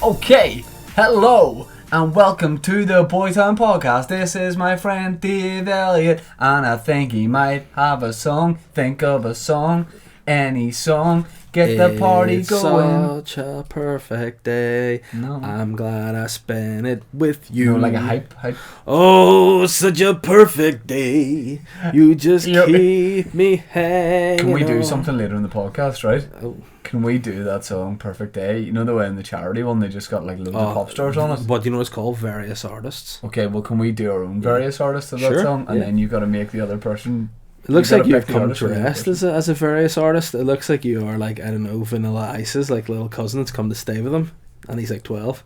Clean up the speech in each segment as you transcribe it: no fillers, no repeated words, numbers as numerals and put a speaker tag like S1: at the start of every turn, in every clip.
S1: Okay, hello and welcome to the Boytown Podcast. This is my friend Dave Elliott, and I think he might have a song. Think of a song, any song. Get the party going.
S2: Such a perfect day.
S1: No.
S2: I'm glad I spent it with you.
S1: No, like a hype.
S2: Oh, such a perfect day. You just keep me hanging.
S1: Can we do
S2: on.
S1: something later in the podcast, right?
S2: Oh.
S1: Can we do that song, Perfect Day? You know the way in the charity one, they just got like loads of pop stars on it?
S2: But you know it's called various artists.
S1: Okay, well, can we do our own various artists of that
S2: Sure,
S1: song? And then you've got to make the other person...
S2: It looks like you've
S1: pick the
S2: come
S1: artist for the other
S2: dressed
S1: person.
S2: as a various artist. It looks like you are like, I don't know, Vanilla Ice's like little cousin that's come to stay with him. And he's like 12.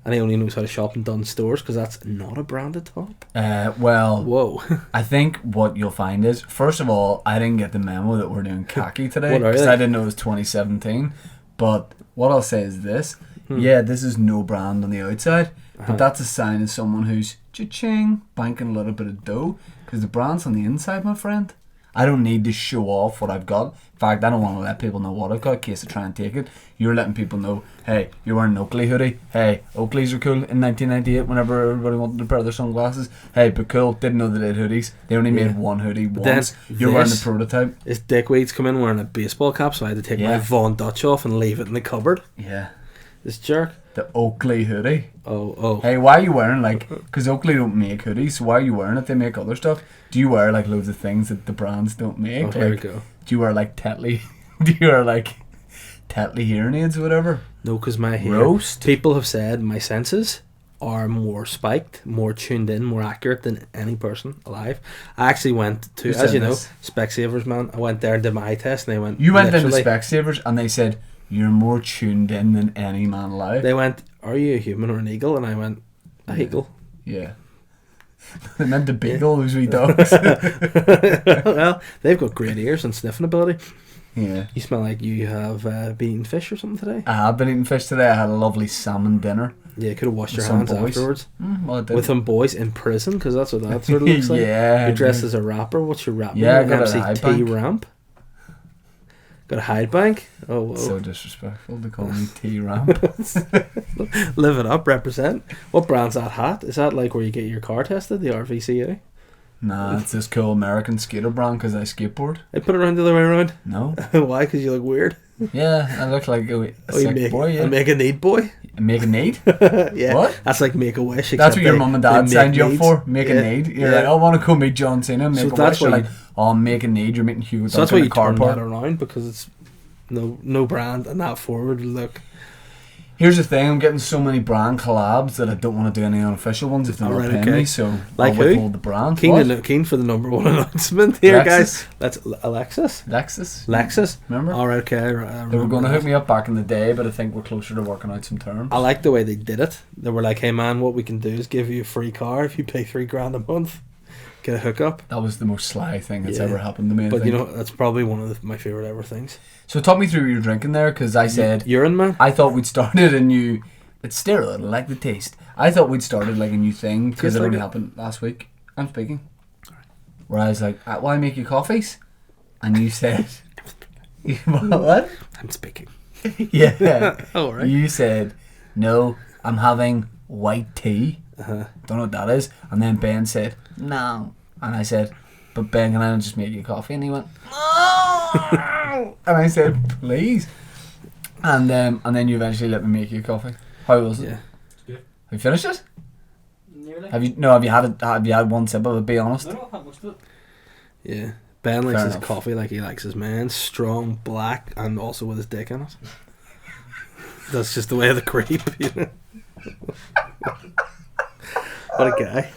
S2: And he only knows how to shop in Dunnes Stores because that's not a branded top.
S1: Well,
S2: Whoa.
S1: I think what you'll find is, first of all, I didn't get the memo that we're doing khaki today
S2: What are
S1: because
S2: they?
S1: I didn't know it was 2017. But what I'll say is this: yeah, this is no brand on the outside, but that's a sign of someone who's cha-ching banking a little bit of dough, because the brand's on the inside, my friend. I don't need to show off what I've got. In fact, I don't want to let people know what I've got in case I try and take it. You're letting people know, hey, you're wearing an Oakley hoodie. Hey, Oakleys are cool in 1998 whenever everybody wanted to pair their sunglasses. Hey, but cool, didn't know they did hoodies. They only made one hoodie once. You're wearing the prototype.
S2: This dickweed's come in wearing a baseball cap, so I had to take my Von Dutch off and leave it in the cupboard.
S1: Yeah.
S2: This jerk.
S1: The Oakley hoodie.
S2: Oh.
S1: Hey, why are you wearing, like, because Oakley don't make hoodies, so why are you wearing it? They make other stuff. Do you wear, like, loads of things that the brands don't make?
S2: Oh, here we go.
S1: Do you wear, like, Tetley? Do you wear, like, Tetley hearing aids or whatever?
S2: No, because my hair...
S1: Roast?
S2: People have said my senses are more spiked, more tuned in, more accurate than any person alive. I actually went to,
S1: Who
S2: as
S1: said
S2: you know,
S1: this?
S2: Specsavers, man. I went there and did my eye test, and they went...
S1: You went into
S2: literally-
S1: Specsavers and they said, you're more tuned in than any man alive.
S2: They went, are you a human or an eagle? And I went, a eagle.
S1: Yeah. They meant to beagle those wee dogs.
S2: Well, they've got great ears and sniffing ability.
S1: Yeah.
S2: You smell like you have been eating fish or something today.
S1: I have been eating fish today. I had a lovely salmon dinner.
S2: Yeah, you could have washed
S1: With
S2: your
S1: some
S2: hands
S1: boys.
S2: afterwards.
S1: Well, I did.
S2: With them boys in prison, because that's what that sort of looks like.
S1: Yeah.
S2: You're dressed as a rapper. What's your rap name?
S1: Yeah, I got a
S2: MC
S1: hide
S2: T
S1: bank.
S2: Ramp. Got a hide bank. Oh, whoa.
S1: So disrespectful to call me T-Ramp.
S2: Live it up, represent. What brand's that hat? Is that like where you get your car tested, the RVCA?
S1: Nah, it's this cool American skater brand because I skateboard.
S2: I put it around the other way around.
S1: No.
S2: Why? Because you look weird.
S1: Yeah, I look like a
S2: Oh, you
S1: sick
S2: make
S1: boy. Yeah.
S2: a make a need boy.
S1: Make a need?
S2: Yeah.
S1: What?
S2: That's like Make a Wish.
S1: That's what your mum and dad signed you up
S2: needs.
S1: for. Make
S2: Yeah.
S1: a need. You're
S2: Yeah.
S1: like, I want to go meet John Cena. Make
S2: So
S1: a
S2: that's
S1: wish. You're
S2: why
S1: like, oh, make a need. You're meeting Hugo
S2: So that's
S1: Duncan
S2: why
S1: in
S2: you
S1: a car
S2: turn
S1: park.
S2: that around, because it's no brand and that forward look.
S1: Here's the thing, I'm getting so many brand collabs that I don't want to do any unofficial ones if they're not
S2: Alright,
S1: paying
S2: okay.
S1: me, so
S2: Like
S1: I'll
S2: who?
S1: withhold the brand.
S2: Keen for the number one announcement here,
S1: Lexus.
S2: guys. That's Alexis.
S1: Lexus.
S2: Remember? All right, okay.
S1: They were going to hook me up back in the day, but I think we're closer to working out some terms.
S2: I like the way they did it. They were like, "Hey man, what we can do is give you a free car if you pay $3,000 a month, get a hookup."
S1: That was the most sly thing that's
S2: Yeah.
S1: ever happened to me. I
S2: But
S1: think.
S2: you know, that's probably one of my favorite ever things.
S1: So talk me through what you're drinking there, because I said
S2: Urine man.
S1: I thought we'd started a new. It's sterile. I like the taste. I thought we'd started like a new thing because
S2: Tastes
S1: it
S2: like
S1: only
S2: it.
S1: happened last week. I'm speaking. Where I was like, "Why make you coffees?" And you said, "What?"
S2: I'm speaking.
S1: Yeah.
S2: Oh, right.
S1: You said, "No, I'm having white tea." Don't know what that is. And then Ben said, "No," and I said, "But Ben, can I just make you coffee?" And he went, "No." And I said, "Please." And then you eventually let me make you coffee. How was it?
S2: Yeah.
S1: Have you finished it?
S3: Nearly.
S1: Have you had it? Have you had one sip of it? Be honest.
S3: No, I've had most of it.
S2: Yeah. Ben likes
S1: Fair
S2: his
S1: enough.
S2: coffee like he likes his man, strong, black, and also with his dick in it. That's just the way of the creep, you know. What a guy.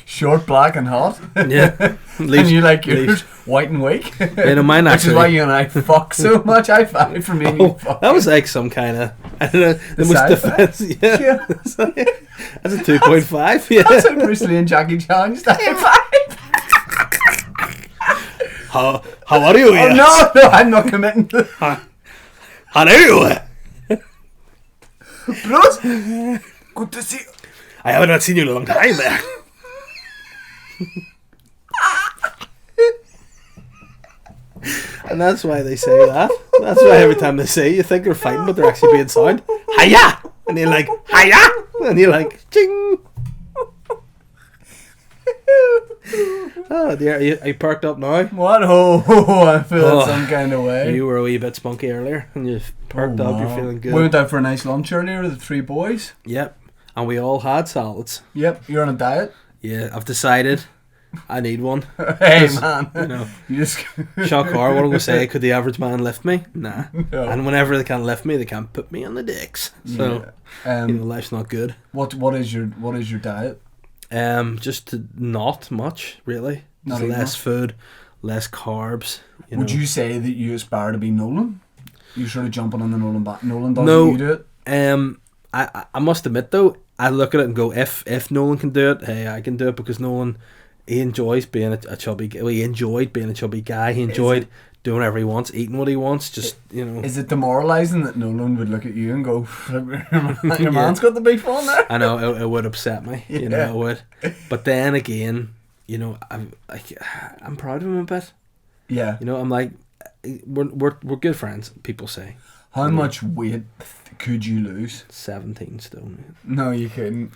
S1: Short, black, and hot.
S2: Yeah.
S1: And you like yours white and weak.
S2: You know, mine
S1: Which is
S2: actually.
S1: why you and I fuck so much. I find for me. And you fuck.
S2: That was like some kind of, I don't know, the most
S1: sci-fi?
S2: defensive. Yeah.
S1: Yeah.
S2: That's a 2.5. Yeah.
S1: That's how Bruce Lee and Jackie Chan used to high five.
S2: How are you?
S1: Oh
S2: yes?
S1: no, I'm not committing.
S2: How are you?
S1: Bruce, good to see you.
S2: I haven't not seen you in a long time there. And that's why they say that. That's why every time they say, you think they're fighting, but they're actually being sound. Hiya! And you're like, hiya! And you're like, ching! Oh dear, are you perked up now?
S1: What? Oh, I feel some kind of way.
S2: You were a wee bit spunky earlier, and you've perked up, you're feeling good.
S1: We went out for a nice lunch earlier with the 3 boys.
S2: Yep, and we all had salads.
S1: Yep, you're on a diet.
S2: Yeah, I've decided I need one.
S1: Hey man,
S2: You know,
S1: you just
S2: shock horror, what I'm going to say, could the average man lift me? Nah.
S1: No.
S2: And whenever they can't lift me, they can't put me on the dicks. So,
S1: yeah.
S2: life's not good.
S1: What is your diet?
S2: Just not much, really.
S1: Not
S2: Just
S1: even
S2: less
S1: much?
S2: food, less carbs.
S1: Would you say that you aspire to be Nolan? You sort of jumping on the Nolan back. Nolan does
S2: No.
S1: You do it.
S2: I must admit though, I look at it and go, if Nolan can do it, hey, I can do it, because Nolan, he enjoys being a chubby guy. Well, he enjoyed being a chubby guy. He enjoyed doing whatever he wants, eating what he wants. Just
S1: Is it demoralising that Nolan would look at you and go, "Your man's got the beef on there"?
S2: I know it would upset me. You know, it would. But then again, I'm proud of him a bit.
S1: Yeah.
S2: I'm like, we're good friends. People say.
S1: How much weight could you lose?
S2: 17 stone.
S1: No, you couldn't.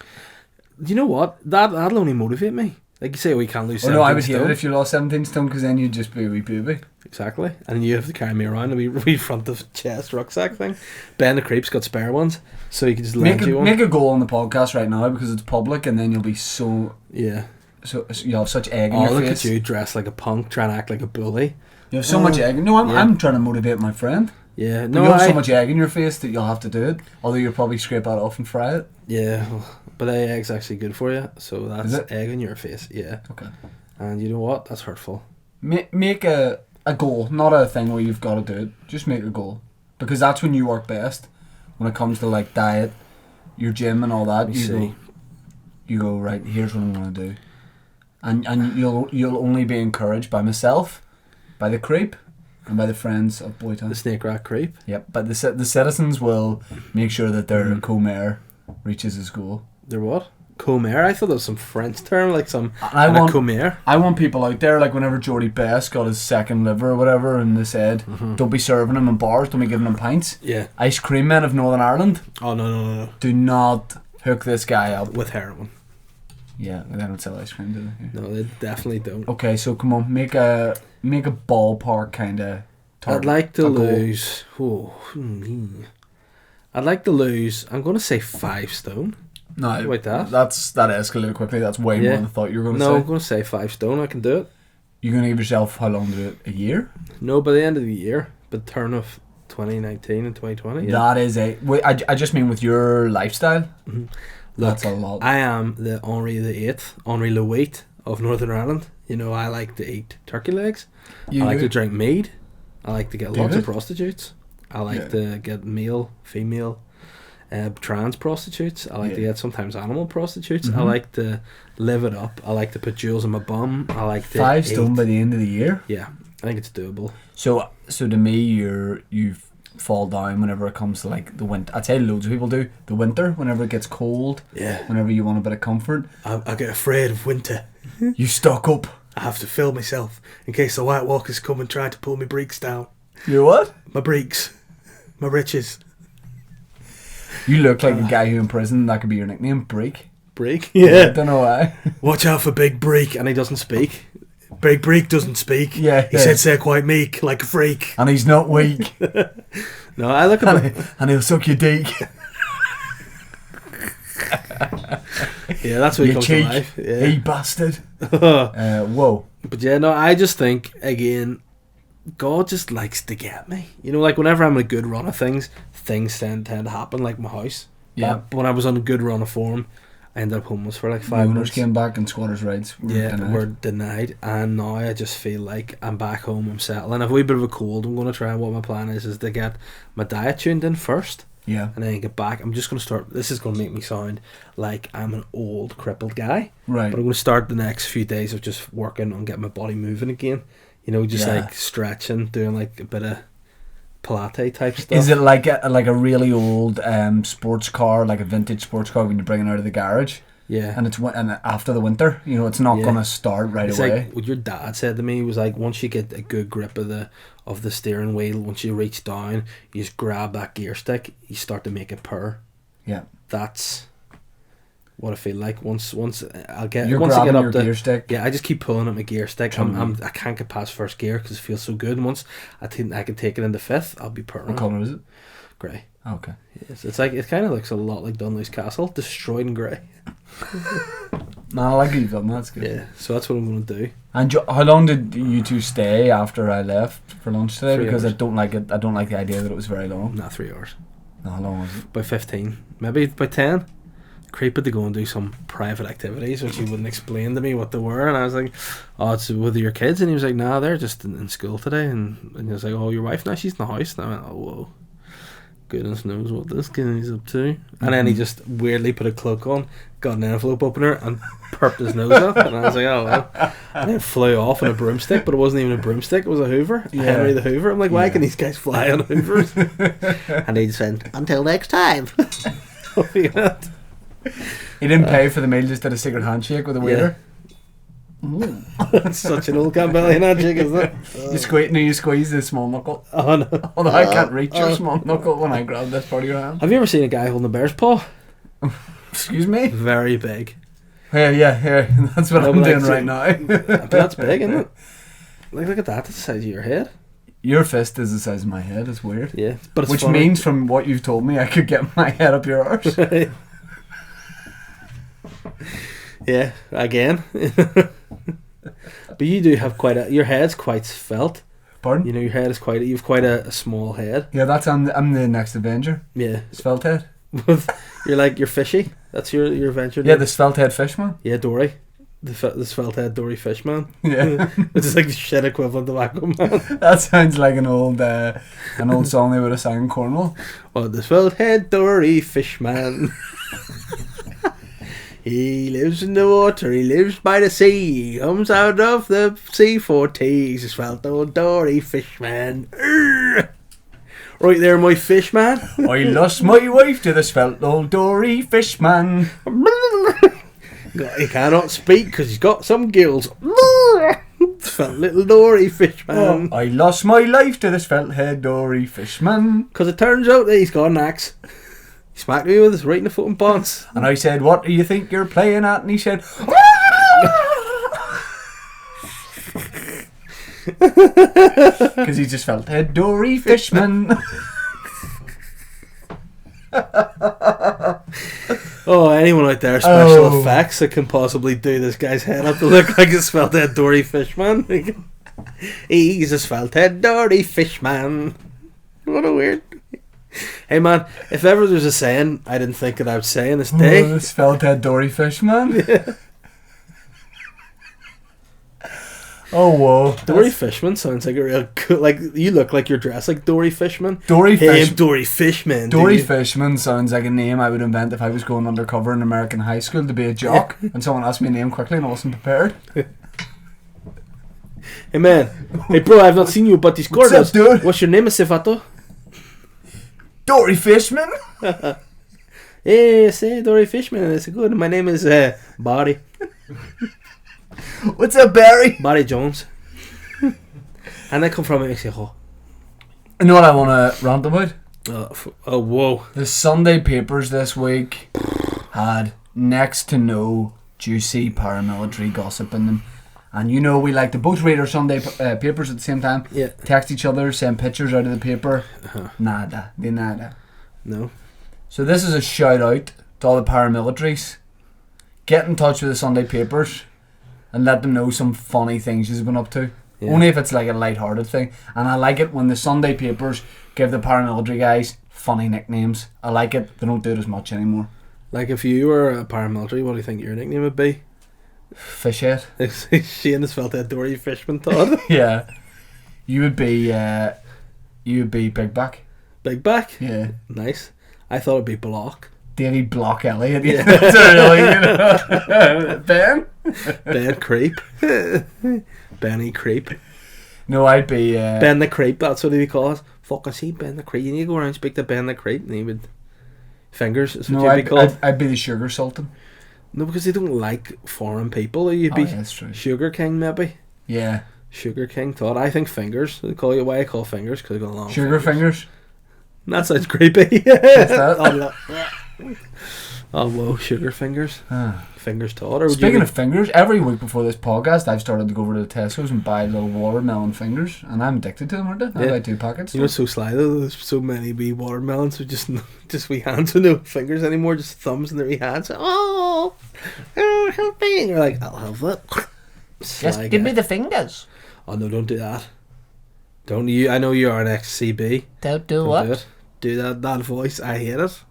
S2: Do you know what? That'll only motivate me. Like you say, we can't lose 17
S1: no, I would
S2: stone.
S1: hate it if you lost 17 stone, because then you'd just be a wee baby.
S2: Exactly. And you have to carry me around a wee front of chest rucksack thing. Ben the Creep's got spare ones, so you can just lend you one.
S1: Make a goal on the podcast right now, because it's public, and then you'll be so you'll have such egg in your
S2: look
S1: face.
S2: at you dressed like a punk, trying to act like a bully.
S1: You have so much egg. No, I'm trying to motivate my friend.
S2: Yeah,
S1: But
S2: no,
S1: you have so much egg in your face that you'll have to do it. Although you'll probably scrape that off and fry it.
S2: Yeah, but that egg's actually good for you, so that's
S1: Is it?
S2: egg in your face. Yeah.
S1: Okay.
S2: And you know what? That's hurtful.
S1: Make a goal, not a thing where you've got to do it. Just make a goal, because that's when you work best. When it comes to like diet, your gym and all that, you go right. Here's what I'm gonna do, and you'll only be encouraged by myself, by the creep, and by the friends of Boytown.
S2: The snake rat creep.
S1: Yep, but the citizens will make sure that their co-mayor reaches his goal.
S2: They're what? Co-mayor? I thought that was some French term, like some co-mayor.
S1: I want people out there, like whenever Jordy Best got his second liver or whatever, and they said, don't be serving him in bars, don't be giving him pints.
S2: Yeah.
S1: Ice cream men of Northern Ireland.
S2: Oh, no.
S1: Do not hook this guy up.
S2: With heroin.
S1: Yeah, they don't sell ice cream, do they?
S2: No, they definitely don't.
S1: Okay, so come on, make a ballpark kind of target.
S2: I'd like to lose... I'd like to lose... I'm going to say 5 stone.
S1: No,
S2: like that.
S1: That escalated quickly. That's way more than I thought you were going to say.
S2: No, I'm going to say 5 stone. I can do it.
S1: You're going to give yourself how long to do it? A year?
S2: No, by the end of the year. By the turn of 2019 and 2020. Yeah.
S1: That is I just mean with your lifestyle.
S2: Mm-hmm.
S1: That's a lot.
S2: I am the Henri VIII of Northern Ireland. I like to eat turkey legs. I like to drink mead. I like to get lots of prostitutes. I like to get male, female, trans prostitutes. I like to get sometimes animal prostitutes. I like to live it up. I like to put jewels in my bum. I like to
S1: 5 stone by the end of the year.
S2: Yeah, I think it's doable.
S1: So to me, you fall down whenever it comes to like the winter. I'd say loads of people do the winter whenever it gets cold.
S2: Yeah.
S1: Whenever you want a bit of comfort,
S2: I get afraid of winter.
S1: You stock up.
S2: I have to fill myself in case the White Walkers come and try to pull my breeks down.
S1: Your what?
S2: My breeks. My riches.
S1: You look like a guy who in prison. That could be your nickname, Break.
S2: Break? Yeah.
S1: I don't know why.
S2: Watch out for Big Break, and he doesn't speak. Big Break doesn't speak.
S1: Yeah.
S2: He said say quite meek, like a freak.
S1: And he's not weak.
S2: No, I look at
S1: and he'll suck your dick.
S2: Yeah, that's what he comes
S1: cheek,
S2: to life. Yeah.
S1: Hey bastard. Whoa.
S2: But yeah, no, I just think, again, God just likes to get me. Like whenever I'm in a good run of things tend to happen, like my house.
S1: Yeah.
S2: But when I was on a good run of form, I ended up homeless for like 5
S1: Owners
S2: months.
S1: came back and squatters' rights were denied.
S2: And now I just feel like I'm back home, I'm settling. I have a wee bit of a cold. I'm going to try, what my plan is to get my diet tuned in first.
S1: Yeah.
S2: And then get back. I'm just going to start, this is going to make me sound like I'm an old crippled guy.
S1: Right.
S2: But I'm going to start the next few days of just working on getting my body moving again. Like stretching, doing like a bit of Pilates type stuff.
S1: Is it like a really old sports car, like a vintage sports car when you bring it out of the garage?
S2: Yeah.
S1: And and after the winter, you know, it's not going to start right
S2: it's
S1: away.
S2: Like what your dad said to me was like, once you get a good grip of the steering wheel, once you reach down, you just grab that gear stick, you start to make it purr.
S1: Yeah.
S2: That's what I feel like. Once I get
S1: You're
S2: once I get up
S1: your
S2: the
S1: gear stick.
S2: Yeah, I just keep pulling at my gear stick. I can't get past first gear because it feels so good. And once I can take it into fifth, I'll be purring.
S1: What colour is it?
S2: Grey.
S1: Oh, okay.
S2: Yes, it's like it kind of looks a lot like Dunluce Castle, destroyed in grey.
S1: No, I like you film. That's good.
S2: Yeah, so that's what I'm gonna do.
S1: And how long did you two stay after I left for lunch today?
S2: 3
S1: Because
S2: hours.
S1: I don't like it. I don't like the idea that it was very long.
S2: Not 3 hours.
S1: No, how long was it?
S2: By 15, maybe by 10. Creepy to go and do some private activities, which he wouldn't explain to me what they were, and I was like, "Oh, it's with your kids," and he was like, "Nah, they're just in school today," and he was like, "Oh, your wife? No, she's in the house." And I went, "Oh, whoa, goodness knows what this guy's up to." And then he just weirdly put a cloak on, got an envelope opener, and perked his nose up, and I was like, "Oh well." And then flew off on a broomstick, but it wasn't even a broomstick; it was a Hoover, Henry the Hoover. I'm like, why can these guys fly on Hoovers? And he just went, "Until next time."
S1: He didn't pay for the meal; just did a secret handshake with the waiter.
S2: That's such an old Campbellian handshake, isn't it?
S1: You squeeze the small knuckle.
S2: Oh no!
S1: Although I can't reach your small knuckle when I grab this part of your hand.
S2: Have you ever seen a guy holding a bear's paw?
S1: Excuse me?
S2: Very big.
S1: Yeah. That's what I'm doing right now.
S2: But that's big, isn't it? Like, look at that. That's the size of your head.
S1: Your fist is the size of my head. It's weird.
S2: Yeah, but it's
S1: which
S2: funny.
S1: means, from what you've told me, I could get my head up your arse.
S2: Yeah, again. But you do have your head's quite svelte.
S1: Pardon?
S2: You know, your head is you've quite a small head.
S1: Yeah, I'm the next Avenger.
S2: Yeah.
S1: Svelte head.
S2: You're fishy. That's your adventure name.
S1: Yeah, the svelte head fishman.
S2: Yeah, Dory. The svelte head Dory Fishman.
S1: Yeah.
S2: Which is like the shit equivalent of Aquaman.
S1: That sounds like an old song they would have sang in Cornwall.
S2: Oh, the svelte head Dory Fishman. He lives in the water, he lives by the sea, he comes out of the sea for tea. He's a svelte old Dory Fishman. Urgh. Right there, my fishman.
S1: I lost my wife to the svelte old Dory Fishman.
S2: He cannot speak because he's got some gills. Svelte little Dory Fishman.
S1: Oh, I lost my life to the svelte head Dory Fishman.
S2: Because it turns out that he's got an axe. He smacked me with his right in the foot and pants.
S1: And I said, "What do you think you're playing at?" And he said, because he just felt head Dory Fishman.
S2: Oh, anyone out there, special effects that can possibly do this guy's head up to look like a svelte head Dory Fishman. He's a svelte head Dory Fishman. What a weird. Hey man, if ever there's a saying I didn't think that I would say in this day.
S1: Oh, svelte head Dory Fishman.
S2: Yeah.
S1: Oh whoa.
S2: Dory Fishman sounds like a real cool, like you look like you're dressed like Dory Fishman.
S1: Dory
S2: Hey, I'm Dory Fishman.
S1: Dory Fishman sounds like a name I would invent if I was going undercover in American high school to be a jock and someone asked me a name quickly and I wasn't prepared.
S2: Hey man, hey bro, I've not seen you but these
S1: What's up, dude?
S2: What's your name, Sifato?
S1: Dory Fishman?
S2: Hey, say Dory Fishman. It's good. My name is Barry.
S1: What's up, Barry?
S2: Barry Jones. And I come from Mexico.
S1: You know what I want to rant about?
S2: Oh, whoa.
S1: The Sunday papers this week had next to no juicy paramilitary gossip in them. And you know we like to both read our Sunday papers at the same time.
S2: Yeah.
S1: Text each other, send pictures out of the paper.
S2: Uh-huh.
S1: Nada. De nada.
S2: No.
S1: So this is a shout out to all the paramilitaries. Get in touch with the Sunday papers and let them know some funny things you've been up to. Yeah. Only if it's like a light-hearted thing. And I like it when the Sunday papers give the paramilitary guys funny nicknames. I like it. They don't do it as much anymore.
S2: Like if you were a paramilitary, what do you think your nickname would be?
S1: Fishhead.
S2: Shane has felt that Dory Fishman Todd.
S1: Yeah. You would be Big Back.
S2: Big Back?
S1: Yeah.
S2: Nice. I thought it'd be Block.
S1: Davy Block Elliot. Yeah. That's really, you know. Ben?
S2: Ben Creep. Benny Creep.
S1: No, I'd be
S2: Ben the Creep, that's what he call us. Fuck, I see Ben the Creep. You need to go around and speak to Ben the Creep and he would fingers is what you'd be called.
S1: I'd be the Sugar Sultan.
S2: No, because they don't like foreign people. You'd be
S1: that's true.
S2: Sugar King, maybe.
S1: Yeah.
S2: Sugar King Todd. I think fingers. They call you why I call fingers because they got long.
S1: Sugar fingers.
S2: That sounds creepy.
S1: that?
S2: Oh, whoa, sugar fingers. Fingers Todd. Or
S1: Speaking of fingers, every week before this podcast, I've started to go over to the Tesco's and buy little watermelon fingers, and I'm addicted to them, aren't I? I buy 2 packets.
S2: You know, it's so sly though. There's so many wee watermelons with just wee hands with no fingers anymore, just thumbs in their wee hands. Oh, help me! And you're like, I'll have that.
S1: Just give me the fingers.
S2: Oh no, don't do that. Don't you? I know you are an ex-CB.
S1: Don't do what?
S2: Do it. Do that voice. I hate it.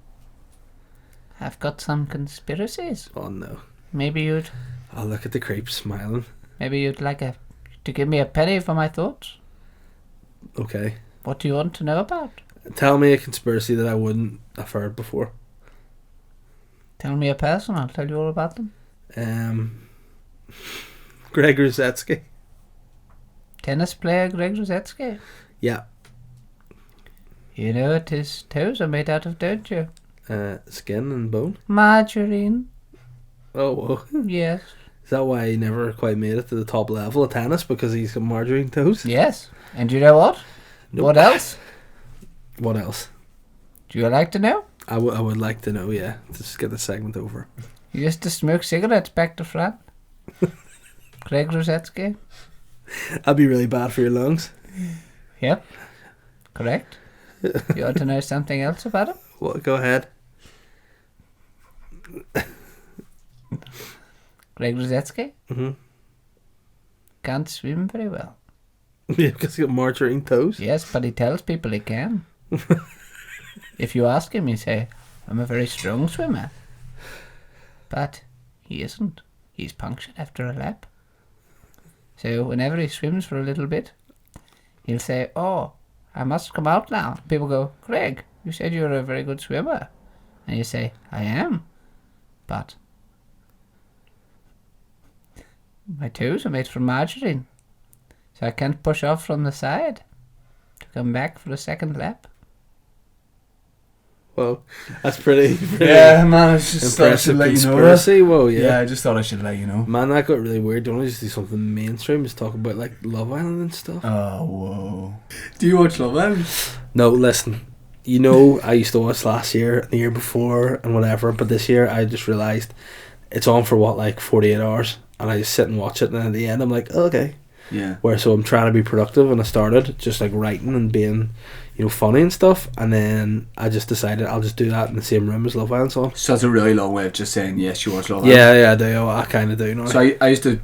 S1: I've got some conspiracies.
S2: Oh no.
S1: Maybe you'd...
S2: Oh, look at the creep smiling.
S1: Maybe you'd like to give me a penny for my thoughts.
S2: Okay.
S1: What do you want to know about?
S2: Tell me a conspiracy that I wouldn't have heard before.
S1: Tell me a person, I'll tell you all about them.
S2: Greg Rosetsky.
S1: Tennis player Greg Rosetsky?
S2: Yeah.
S1: You know what his toes are made out of, don't you?
S2: Skin and bone.
S1: Margarine.
S2: Oh, whoa.
S1: Yes.
S2: Is that why he never quite made it to the top level of tennis? Because he's got margarine toes?
S1: Yes. And you know what?
S2: Nope.
S1: What else?
S2: What else?
S1: Do you like to know?
S2: I would like to know, yeah. Just get the segment over.
S1: He used to smoke cigarettes back to front. Greg Rosetsky.
S2: That'd be really bad for your lungs.
S1: Yep. Correct. You want to know something else about him?
S2: Well, go ahead.
S1: Greg Rosetsky?
S2: Mm-hmm.
S1: Can't swim very well.
S2: Yeah, because he got margarine toes?
S1: Yes, but he tells people he can. If you ask him, you say, I'm a very strong swimmer. But he isn't. He's punctured after a lap. So whenever he swims for a little bit, he'll say, oh, I must come out now. People go, Greg, you said you were a very good swimmer. And you say, I am. But my toes are made from margarine. So I can't push off from the side to come back for a second lap.
S2: Well, that's pretty
S1: yeah, man, I just thought I should
S2: impressive
S1: let you know
S2: conspiracy. Whoa, yeah.
S1: Yeah, I just thought I should let you know.
S2: Man, that got really weird. Don't we just do something mainstream? Just talk about like Love Island and stuff.
S1: Oh, whoa. Do you watch Love Island?
S2: No, listen. You know, I used to watch last year, the year before, and whatever. But this year, I just realised it's on for what, like 48 hours, and I just sit and watch it. And then at the end, I'm like, oh, okay.
S1: Yeah.
S2: So I'm trying to be productive, and I started just like writing and being, you know, funny and stuff. And then I just decided I'll just do that in the same room as Love Island. So
S1: that's a really long way of just saying yes, you watch Love Island.
S2: Yeah, I do. I kind of do now.
S1: So I used to,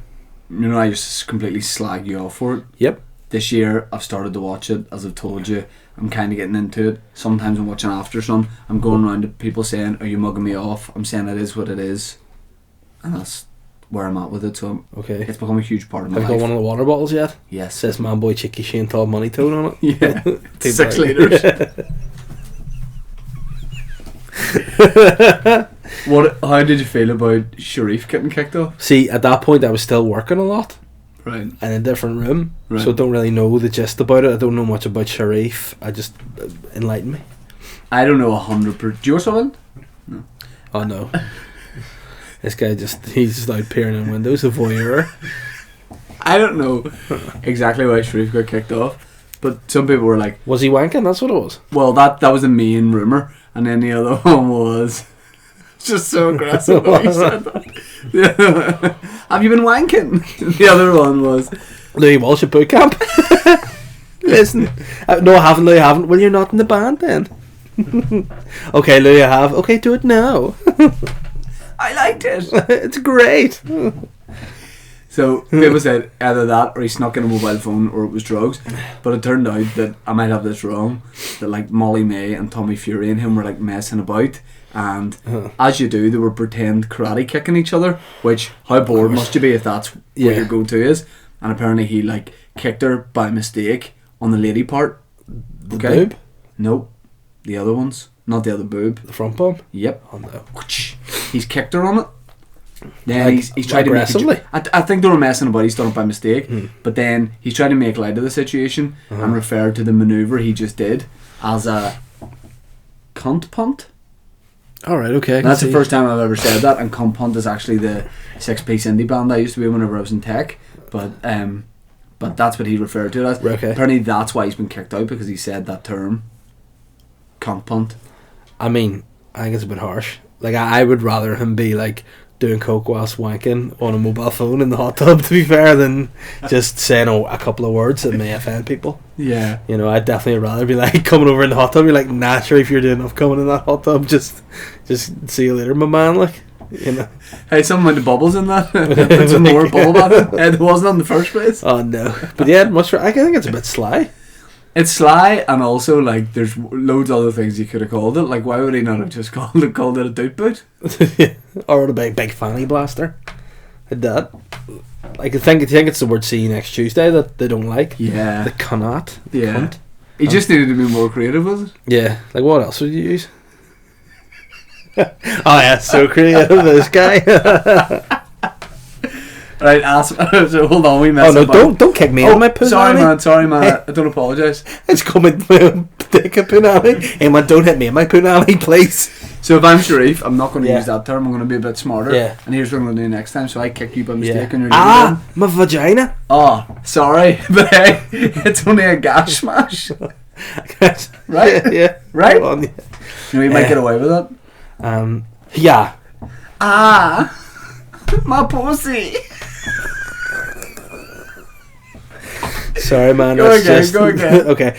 S1: I used to completely slag you off for it.
S2: Yep.
S1: This year I've started to watch it. As I've told you, I'm kind of getting into it. Sometimes I'm watching After Sun. I'm going around to people saying, "Are you mugging me off?" I'm saying it is what it is, and that's where I'm at with it. So
S2: okay,
S1: it's become a huge part of my
S2: life.
S1: life.
S2: Have you got one of the water bottles yet?
S1: Yes.
S2: It says Man Boy Chicky Shane Todd Money Toad on it.
S1: Yeah. 6 litres. How did you feel about Sharif getting kicked off?
S2: See, at that point I was still working a lot.
S1: Right.
S2: In a different room.
S1: Right.
S2: So I don't really know the gist about it. I don't know much about Sharif. I just enlighten me.
S1: I don't know 100%. Do you watch something? No.
S2: Oh no. This guy he's just out peering in windows, a voyeur.
S1: I don't know exactly why Sharif got kicked off, but some people were like,
S2: was he wanking? That's what it was.
S1: Well, that was the main rumour, and then the other one was just so aggressive when he said that. Have you been wanking? The other one was
S2: Louis Walsh at boot camp. Listen, no, I haven't. Louis, I haven't. Well, you're not in the band then. Okay, Louis, I have. Okay, do it now.
S1: I liked it.
S2: It's great.
S1: So people said either that or he snuck in a mobile phone or it was drugs, but it turned out that I might have this wrong, that like Molly May and Tommy Fury and him were like messing about, and as you do, they were pretend karate kicking each other, which how bored must you be if that's what your go-to is. And apparently he like kicked her by mistake on the lady part.
S2: The boob?
S1: Nope, the other ones, not the other boob.
S2: The front bum?
S1: Yep.
S2: Oh no.
S1: He's kicked her on it. Then
S2: like,
S1: he's tried
S2: aggressively?
S1: to make I think they were messing about. He's done it by mistake, but then he's tried to make light of the situation and referred to the manoeuvre he just did as a cunt punt.
S2: All right, okay.
S1: That's the first time I've ever said that. And Cunt Punt is actually the 6-piece indie band I used to be whenever I was in tech. But that's what he referred to it as.
S2: Okay.
S1: Apparently that's why he's been kicked out, because he said that term. Cunt Punt.
S2: I mean, I think it's a bit harsh. Like, I would rather him be like doing coke whilst wanking on a mobile phone in the hot tub, to be fair, than just saying a couple of words that may offend people.
S1: Yeah.
S2: You know, I'd definitely rather be like coming over in the hot tub. You're like, nah, sure, if you're doing enough coming in that hot tub, just see you later, my man. Like, you know.
S1: Hey, something with the bubbles in that. Put some more bubble back in. It wasn't in the first place.
S2: Oh no, but yeah, I think it's a bit sly.
S1: It's sly, and also like there's loads of other things you could have called it. Like, why would he not have just called it a doot boot?
S2: Or a big fanny blaster. That. Like, I think it's the word "see you next Tuesday" that they don't like.
S1: Yeah.
S2: The cannot.
S1: Yeah.
S2: Cunt.
S1: He just needed to be more creative, was it?
S2: Yeah. Like, what else would you use? Oh yeah, so creative, this guy.
S1: Right, so hold on, we messed up.
S2: Oh no, don't kick me on my punani.
S1: Sorry man, I don't apologise.
S2: It's coming to dick a punani. Hey man, don't hit me in my punani, please.
S1: So if I'm Sharif, I'm not going to use that term, I'm going to be a bit smarter.
S2: Yeah.
S1: And here's what I'm going to do next time, so I kick you by mistake and you're
S2: my vagina.
S1: Oh, sorry, but hey, it's only a gas smash. Right?
S2: Yeah.
S1: Right?
S2: Hold on, yeah.
S1: You know, you might get away with that.
S2: Yeah.
S1: My pussy.
S2: Sorry, man.
S1: Go again.
S2: Okay.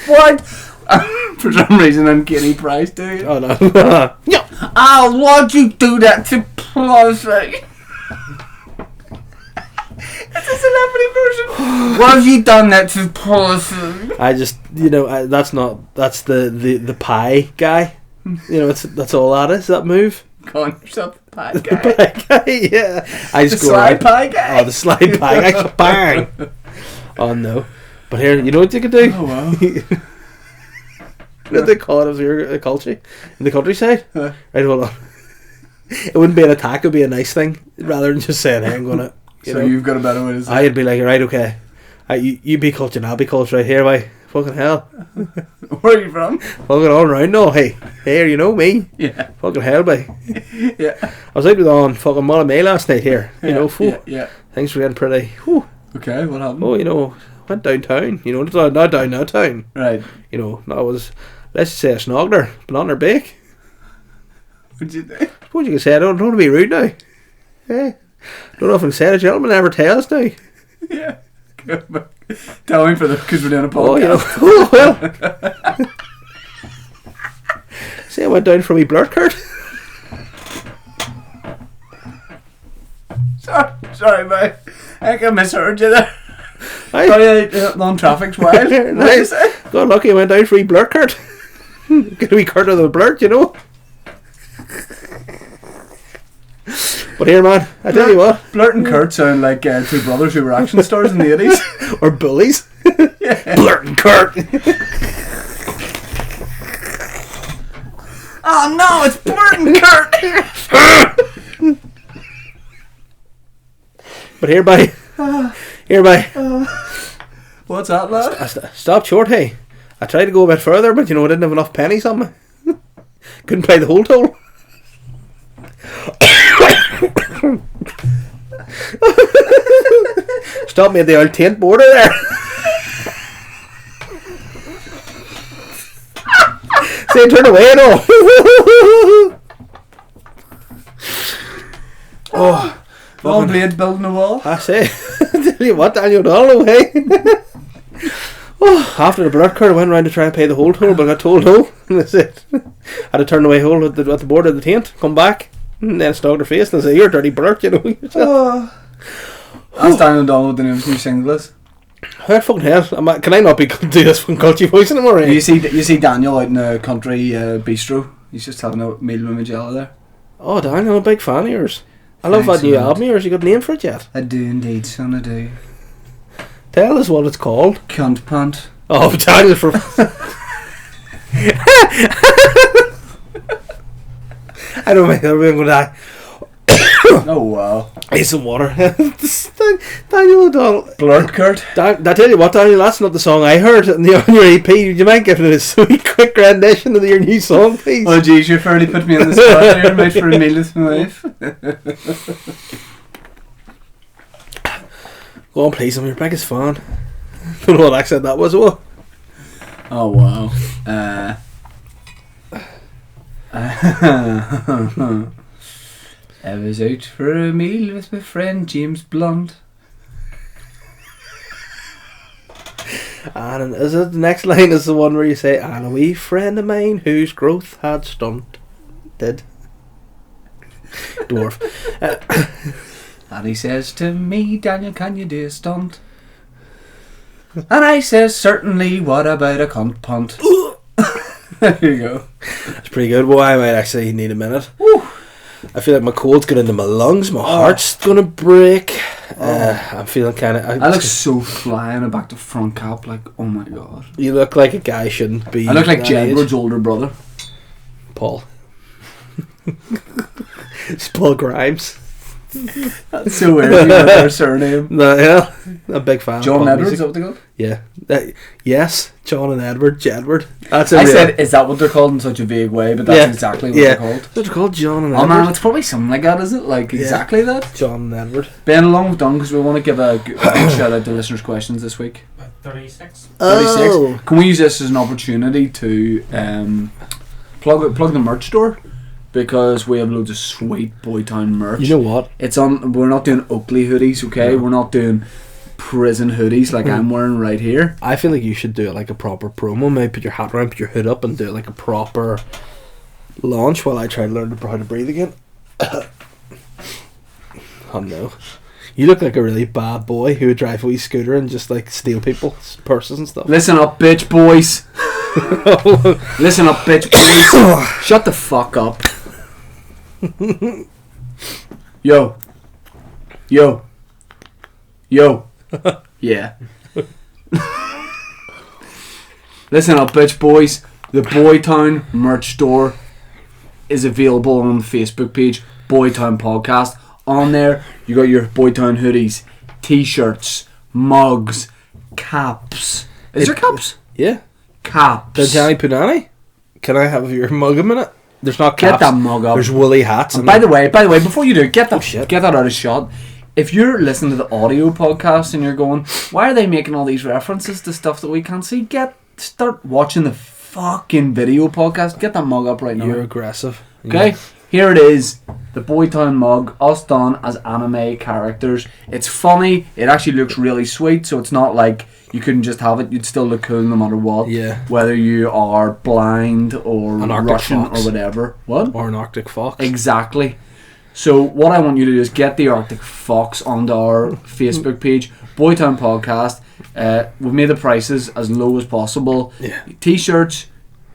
S1: What? For some reason, I'm Kenny Price, do you?
S2: Oh no.
S1: Why'd you do that to pussy? It's a celebrity version. Why have you done that to pussy?
S2: I just, that's the pie guy. You know, that's all that is, that move.
S1: Calling yourself the pie guy.
S2: The pie guy, yeah. I just
S1: the slide pie guy.
S2: Oh, the slide pie guy. Bang. Oh no. But here, you know what you could do?
S1: Oh wow.
S2: You know what they call it as your culture in the countryside?
S1: Huh.
S2: Right, hold on. It wouldn't be an attack, it would be a nice thing, rather than just saying, hey, I'm gonna.
S1: You've got a better way to say it.
S2: I'd be like, right, okay. You be cultured and I'll be cultured right here, why? Fucking hell.
S1: Where are you from?
S2: Fucking all around, no, hey. Here, you know me.
S1: Yeah.
S2: Fucking hell, boy.
S1: Yeah.
S2: I was out with on fucking Molly May last night here. You know,
S1: Yeah.
S2: things were getting pretty. Whew.
S1: Okay, what happened?
S2: Oh, went downtown. You know, not downtown.
S1: Right.
S2: You know, that was, let's just say a snogler, but on her bake.
S1: What'd you do?
S2: Suppose you can say, I don't want to be rude now. Hey. Don't know if I can say it, a gentleman never tells now.
S1: Yeah. Tell me because we're doing a podcast.
S2: Oh, you know. Oh, well. See, I went down for a wee Blurt Curt.
S1: Sorry, mate. I think I misheard you there.
S2: Aye.
S1: Sorry, non-traffic's wild.
S2: Nice. Got lucky, I went down for a wee Blurt Curt. Get a wee Curt of the Blurt, you know. But here, man, I tell you what.
S1: Blurt and Curt sound like two brothers who were action stars in the 80s.
S2: Or bullies.
S1: Yeah.
S2: Blurt Curt.
S1: Oh no, it's Blurt and Curt.
S2: But hereby.
S1: What's that, lad?
S2: Stopped short, hey. I tried to go a bit further, but you know, I didn't have enough pennies on me. Couldn't pay the whole toll. Stop me at the old tent border there. Say, turn away and all. Oh,
S1: Long blade building a wall.
S2: I say, tell you what, Daniel Donald, hey. Oh, after the Blurt Curt, I went around to try and pay the whole toll, but I got told no. And that's it. Had to turn away whole at the border of the tent, come back, and then snog her face and say, "You're dirty Blurt," you know.
S1: That's Daniel Donald with the new single is.
S2: What fucking hell? Can I not be do this fucking culty voice anymore? Eh?
S1: You see Daniel out in a country bistro. He's just having a meal with Magella there.
S2: Oh, Daniel, I'm a big fan of yours. I love that new album of yours. You got a name for it yet?
S1: I do indeed, son, I do.
S2: Tell us what it's called.
S1: Cunt Punt.
S2: Oh, Daniel for... I don't think I'm going to die.
S1: Oh wow.
S2: Need some water. Daniel O'Donnell.
S1: Blurt Curt.
S2: I tell you what, Daniel, that's not the song I heard on your EP. You might give it a sweet, quick rendition of your new song, please.
S1: Oh jeez, you've already put me on the spot here, mate, for a meal with my wife.
S2: Go on, please, I'm your biggest fan. Don't know what accent that was, what?
S1: Oh wow. I was out for a meal with my friend James Blunt.
S2: And is it the next line is the one where you say, and a wee friend of mine whose growth had stunted. Dwarf.
S1: And he says to me, Daniel, can you do a stunt? And I says, certainly, what about a cunt punt? There you go.
S2: It's pretty good. Well, I might actually need a minute.
S1: Woo.
S2: I feel like my cold's got into my lungs, my heart's gonna break. I'm feeling kind of...
S1: I look so fly in a back to front cap, like, oh my god.
S2: You look like a guy shouldn't be.
S1: I look like Jedward's older brother.
S2: Paul. It's Paul Grimes.
S1: That's so weird. You know their surname.
S2: No, yeah, I'm a big fan.
S1: John
S2: of
S1: Edwards,
S2: music.
S1: is that what they called?
S2: Yeah. Yes, John and Edward, Jedward. That's
S1: I said, is that what they're called in such a vague way? But that's exactly what they're called.
S2: They're called John and
S1: Oh
S2: Edward.
S1: man, it's probably something like that, is it? Like exactly that?
S2: John and Edward.
S1: Ben, along with done because we want to give a good shout out to listeners' questions this week.
S3: 36.
S1: 36. Can we use this as an opportunity to plug the merch store? Because we have loads of sweet Boytown merch.
S2: You know what?
S1: It's on. We're not doing Oakley hoodies, okay? No. We're not doing prison hoodies like I'm wearing right here.
S2: I feel like you should do it like a proper promo. Maybe put your hat around, put your hood up, and do it like a proper launch while I try to learn how to breathe again. Oh no. You look like a really bad boy who would drive a wee scooter and just like steal people's purses and stuff.
S1: Listen up, bitch boys. Listen up, bitch boys. Shut the fuck up. Yo. Yeah. Listen up, bitch boys. The Boytown merch store is available on the Facebook page, Boytown Podcast. On there, you got your Boytown hoodies, t-shirts, mugs, caps. Is there caps?
S2: Yeah.
S1: Caps.
S2: The Johnny Punani? Can I have your mug a minute? There's not caps.
S1: Get that mug up.
S2: There's woolly hats.
S1: By the way, before you do, get that out of shot. If you're listening to the audio podcast and you're going, why are they making all these references to stuff that we can't see? Start watching the fucking video podcast. Get that mug up right now.
S2: You're aggressive.
S1: Okay,
S2: yeah.
S1: Here it is. The Boytown mug, us done as anime characters. It's funny. It actually looks really sweet, so it's not like you couldn't just have it. You'd still look cool no matter what.
S2: Yeah.
S1: Whether you are blind or Russian
S2: fox.
S1: or whatever. What?
S2: Or an Arctic fox.
S1: Exactly. So what I want you to do is get the Arctic Fox onto our Facebook page, Boytown Podcast. We've made the prices as low as possible.
S2: Yeah.
S1: T-shirts,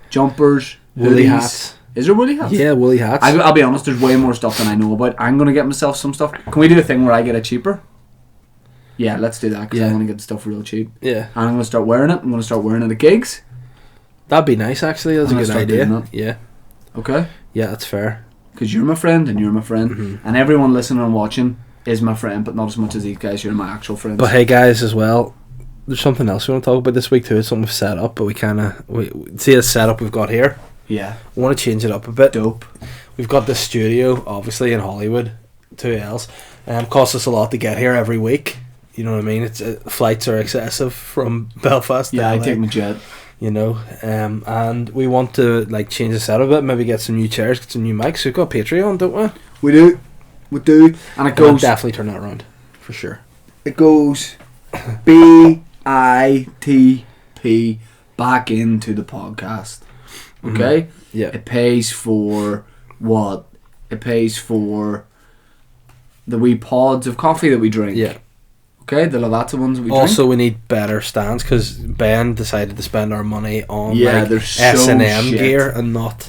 S1: jumpers,
S2: woolly
S1: hoodies.
S2: hats.
S1: Is there woolly hats?
S2: Yeah, woolly hats.
S1: I'll be honest, there's way more stuff than I know about. I'm going to get myself some stuff. Can we do a thing where I get it cheaper? Yeah, let's do that because I want to get the stuff real cheap. Yeah. And I'm going to start wearing it. I'm going to start wearing it at gigs.
S2: That'd be nice, actually. That's a good idea. Yeah.
S1: Okay?
S2: Yeah, that's fair.
S1: Because you're my friend and you're my friend. Mm-hmm. And everyone listening and watching is my friend, but not as much as these guys. You're my actual friends.
S2: But hey, guys, as well, there's something else we want to talk about this week too. It's something we've set up, but we see the setup we've got here. Yeah. We want to change it up a bit.
S1: Dope.
S2: We've got the studio, obviously, in Hollywood. 2Ls. Costs us a lot to get here every week. You know what I mean? It's flights are excessive from Belfast.
S1: Yeah, I take my jet.
S2: You know, and we want to like change the setup a bit. Maybe get some new chairs, get some new mics. We've got Patreon, don't we?
S1: We do. And it goes.
S2: I'll definitely turn that around for sure.
S1: It goes BITP back into the podcast. Okay? Mm-hmm.
S2: Yeah.
S1: It pays for what? It pays for the wee pods of coffee that we drink.
S2: Yeah.
S1: Okay, the Lavazza ones we
S2: also
S1: drink.
S2: We need better stands because Ben decided to spend our money on
S1: so
S2: S&M
S1: shit.
S2: Gear and not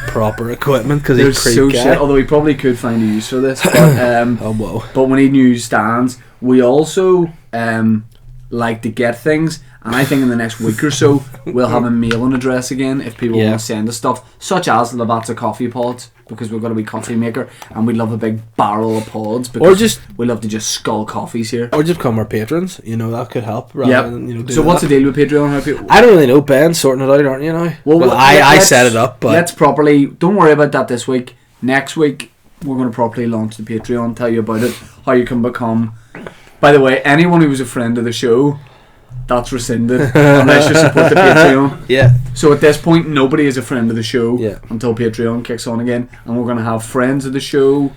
S2: proper equipment because he's
S1: so shit. Although we probably could find a use for this. But, but we need new stands. We also like to get things And I think in the next week or so, we'll have a mailing address again if people want to send us stuff, such as Lavazza coffee pods, because we've got a wee coffee maker, and we love a big barrel of pods, because we love to just skull coffees here.
S2: Or just become our patrons, that could help. Rather than,
S1: so what's the deal with Patreon?
S2: I don't really know, Ben, sorting it out, aren't you now? Well I set it up, but...
S1: Let's properly... Don't worry about that this week. Next week, we're going to properly launch the Patreon, tell you about it, how you can become... By the way, anyone who was a friend of the show... That's rescinded unless you support the Patreon.
S2: Yeah.
S1: So at this point, nobody is a friend of the show
S2: until
S1: Patreon kicks on again, and we're going to have friends of the show.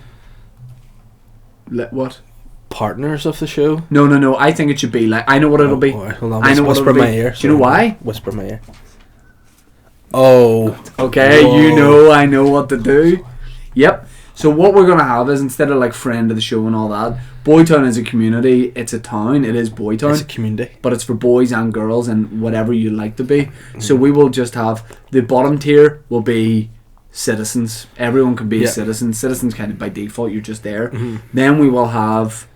S1: What?
S2: Partners of the show?
S1: No. I think it should be like, I know what it'll be.
S2: Hold on, I know whisper my ear.
S1: Do you know why?
S2: Whisper my ear. Oh.
S1: Okay. Whoa. I know what to do. Yep. So what we're going to have is, instead of like friend of the show and all that, Boytown is a community. It's a town. It is Boytown.
S2: It's a community.
S1: But it's for boys and girls and whatever you like to be. So we will just have, the bottom tier will be citizens. Everyone can be a citizen. Citizens kind of by default, you're just there. Then we will have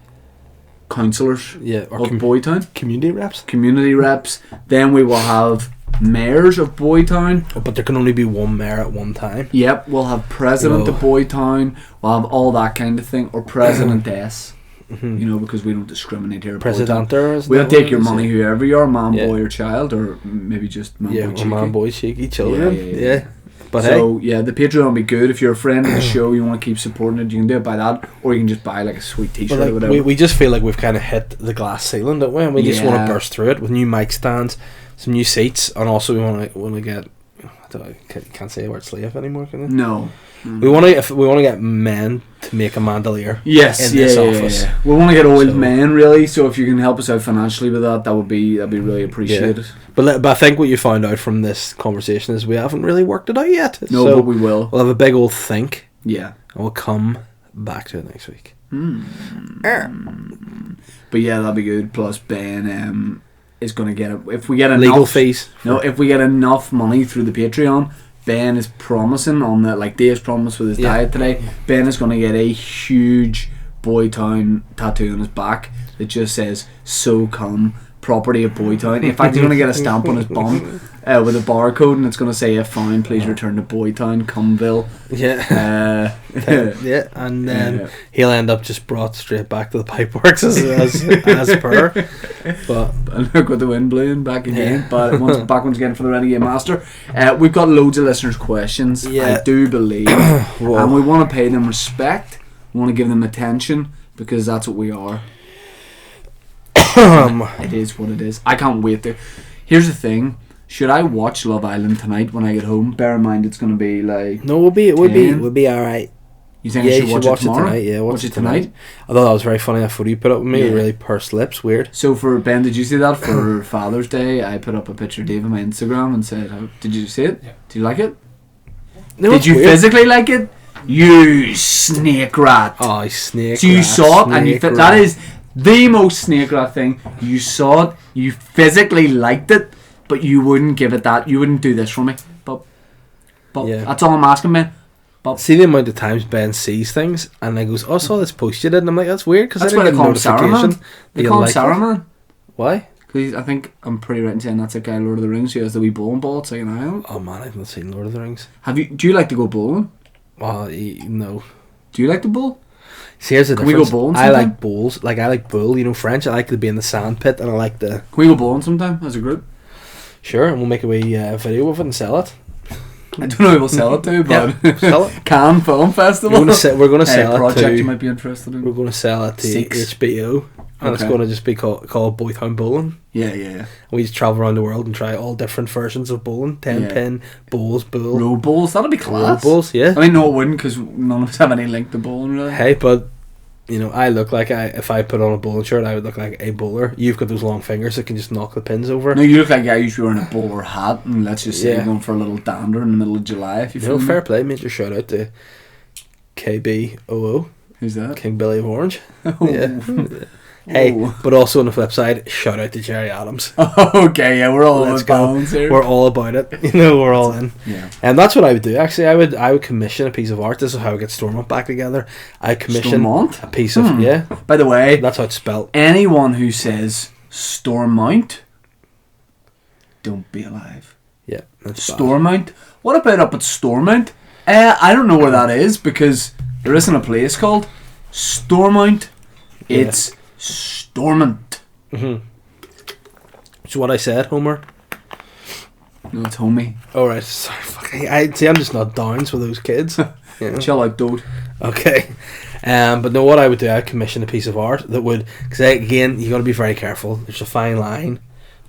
S1: councillors of Boytown.
S2: Community reps.
S1: Community reps. Then we will have mayors of Boytown.
S2: But there can only be one mayor at one time.
S1: Yep, we'll have president of Boytown. We'll have all that kind of thing. Or presidentess. Because we don't discriminate here.
S2: Presidenter.
S1: We'll take your money, whoever you are, man, boy, or child, or maybe just man, boy, cheeky.
S2: Man, boy, cheeky children. Yeah. But
S1: so the Patreon will be good. If you're a friend of the show, you want to keep supporting it, you can do it by that, or you can just buy like a sweet T-shirt or whatever.
S2: We just feel like we've kind of hit the glass ceiling, don't we? And we just want to burst through it with new mic stands, some new seats, and also we want to get. I can't say the word slave anymore, can I?
S1: No.
S2: We want to get men to make a mandolier.
S1: Yes,
S2: in this office.
S1: Yeah. We want to get old men, really. So if you can help us out financially with that, that'd be really appreciated.
S2: Yeah. But I think what you found out from this conversation is we haven't really worked it out yet.
S1: No,
S2: so
S1: but we will.
S2: We'll have a big old think.
S1: Yeah,
S2: and we'll come back to it next week.
S1: But yeah, that'd be good. Plus Ben is going to get it if we get enough
S2: legal fees.
S1: If we get enough money through the Patreon. Ben is promising on that, like Dave's promised with his diet today. Ben is going to get a huge Boytown tattoo on his back that just says "So come property of Boytown." In fact, he's going to get a stamp on his bum with a barcode, and it's going to say, "If found, please return to Boytown, Cumville."
S2: Yeah. And then he'll end up just brought straight back to the pipeworks as per. But
S1: and look with the wind blowing back again. But once again for the Renegade Master. We've got loads of listeners' questions. I do believe, and we want to pay them respect. We want to give them attention because that's what we are. It is what it is. I can't wait to. Here's the thing. Should I watch Love Island tonight when I get home? Bear in mind it's going to be like...
S2: No, we'll be alright.
S1: You think I should watch it tomorrow?
S2: Tonight, yeah,
S1: watch it tonight?
S2: I thought that was very funny. That photo you put up with me, really pursed lips, weird.
S1: So for Ben, did you see that? For Father's Day, I put up a picture of Dave on my Instagram and said, did you see it? Yeah. Did you like it?
S2: No,
S1: did you physically like it? You snake rat.
S2: Oh, snake rat.
S1: So you saw it and you... That is the most snake rat thing. You saw it, you physically liked it, but you wouldn't give it that. You wouldn't do this for me. But that's all I'm asking, man. But
S2: see the amount of times Ben sees things and then goes, "Oh, I saw this post you did," and I'm like, "That's weird," because
S1: that's why they call him Saruman. They call him Saruman.
S2: Why?
S1: Because I think I'm pretty right in saying that's a guy in Lord of the Rings who has the wee bowling ball at Second Island.
S2: Oh man, I've not seen Lord of the Rings.
S1: Do you like to go bowling?
S2: Well, no.
S1: Do you like to bowl?
S2: See, here's the difference.
S1: Can we go bowling
S2: sometime? I like bowls. Like I like bowl. French. I like to be in the sand pit, and I like the.
S1: Can we go bowling sometime as a group?
S2: Sure, and we'll make a wee video of it and sell it.
S1: I don't know who we'll sell it to, but
S2: sell it.
S1: Cannes Film Festival.
S2: We're going to sell it
S1: project you might be interested in.
S2: We're going to sell it to HBO, and it's going to just be called Boytown Bowling.
S1: Yeah.
S2: And we just travel around the world and try all different versions of bowling: 10-pin, bowls, bowl,
S1: row bowls. That'd be class.
S2: Row bowls, yeah.
S1: I mean, no, it wouldn't because none of us have any link to bowling, really.
S2: Hey, but. I look like if I put on a bowling shirt, I would look like a bowler. You've got those long fingers that can just knock the pins over.
S1: No, you look like a guy who's wearing a bowler hat, and let's just say you're going for a little dander in the middle of July. If you feel
S2: fair play, major shout out to KBOO.
S1: Who's that?
S2: King Billy of Orange. Yeah. Hey, but also on the flip side, shout out to Jerry Adams.
S1: Okay, yeah, we're all about balance here.
S2: We're all about it. We're all in.
S1: Yeah.
S2: And that's what I would do. Actually, I would commission a piece of art. This is how I get Stormont back together. I commission
S1: Stormont?
S2: a piece of
S1: By the way,
S2: that's how it's spelled.
S1: Anyone who says Stormont, don't be alive.
S2: Yeah, that's
S1: Stormont. What about up at Stormont? I don't know where that is because there isn't a place called Stormont. It's Stormont.
S2: Mm-hmm. Which is what I said, Homer.
S1: No, it's homie.
S2: Alright, sorry, fuck. I'm just not downs with those kids.
S1: Chill out, dude.
S2: Okay. But no, what I would do, I'd commission a piece of art that would, because again, you got to be very careful. There's a fine line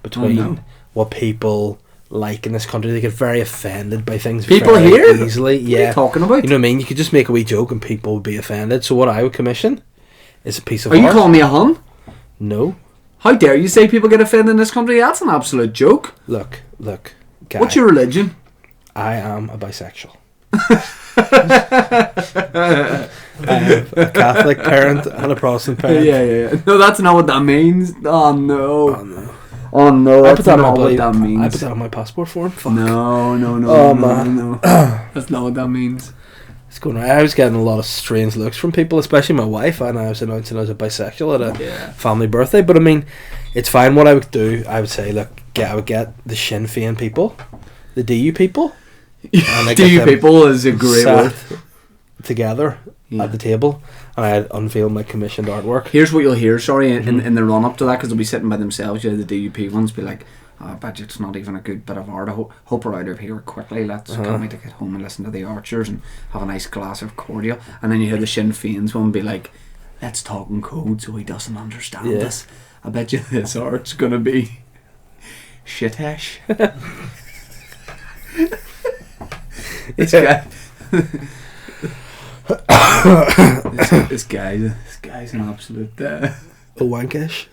S2: between what people like in this country. They get very offended by things.
S1: People
S2: very
S1: here
S2: easily.
S1: What are you talking about?
S2: You know what I mean? You could just make a wee joke and people would be offended. So what I would commission is a piece of
S1: art. Are you
S2: art.
S1: calling me a hun?
S2: No.
S1: How dare you say people get offended in this country? That's an absolute joke.
S2: Look, guy,
S1: what's your religion?
S2: I am a bisexual. I have a Catholic parent and a Protestant parent.
S1: Yeah. No, that's not what that means. Oh no. That's not what that means.
S2: I put that on my passport form. Fuck.
S1: No.
S2: Oh man.
S1: No. That's not what that means.
S2: It's going on. I was getting a lot of strange looks from people, especially my wife, and I was announcing I was a bisexual at a family birthday. But I mean, it's fine. What I would do, I would say, look, I would get the Sinn Féin people, the DU people.
S1: DU people is a great word.
S2: Together at the table, and I'd unveil my commissioned artwork.
S1: Here's what you'll hear, in the run up to that, because they'll be sitting by themselves. The DUP ones be like, I bet you it's not even a good bit of art. I hope we're out of here quickly. Can't wait to get home and listen to the Archers and have a nice glass of cordial. And then you hear the Sinn Féin's one be like, let's talk in code so he doesn't understand this. I bet you this art's gonna be shit-hash. This guy. this guy's an absolute.
S2: A wankish.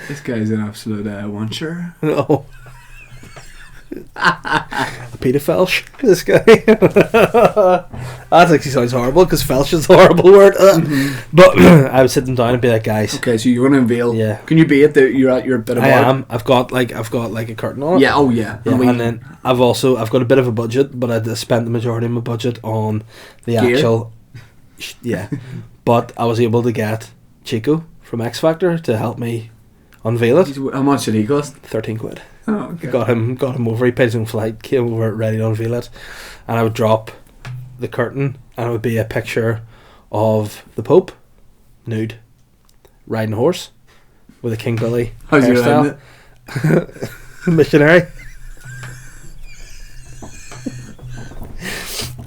S1: This guy's an absolute wancher.
S2: No. Peter Felsh, this guy. That actually sounds horrible because Felsh is a horrible word. But I would sit them down and be like, guys.
S1: Okay, so you're going to unveil.
S2: Yeah.
S1: Can you be at you're at your bit of art?
S2: I am. I've got like a curtain on it.
S1: Yeah. Oh yeah.
S2: And then I've got a bit of a budget, but I spent the majority of my budget on the
S1: gear?
S2: actual. Yeah. But I was able to get Chico from X Factor to help me unveil it.
S1: How much did he cost?
S2: 13 quid.
S1: Oh, okay.
S2: Got him over. He paid his own flight, came over ready to unveil it, and I would drop the curtain, and it would be a picture of the Pope, nude, riding a horse, with a King Billy hairstyle. Missionary.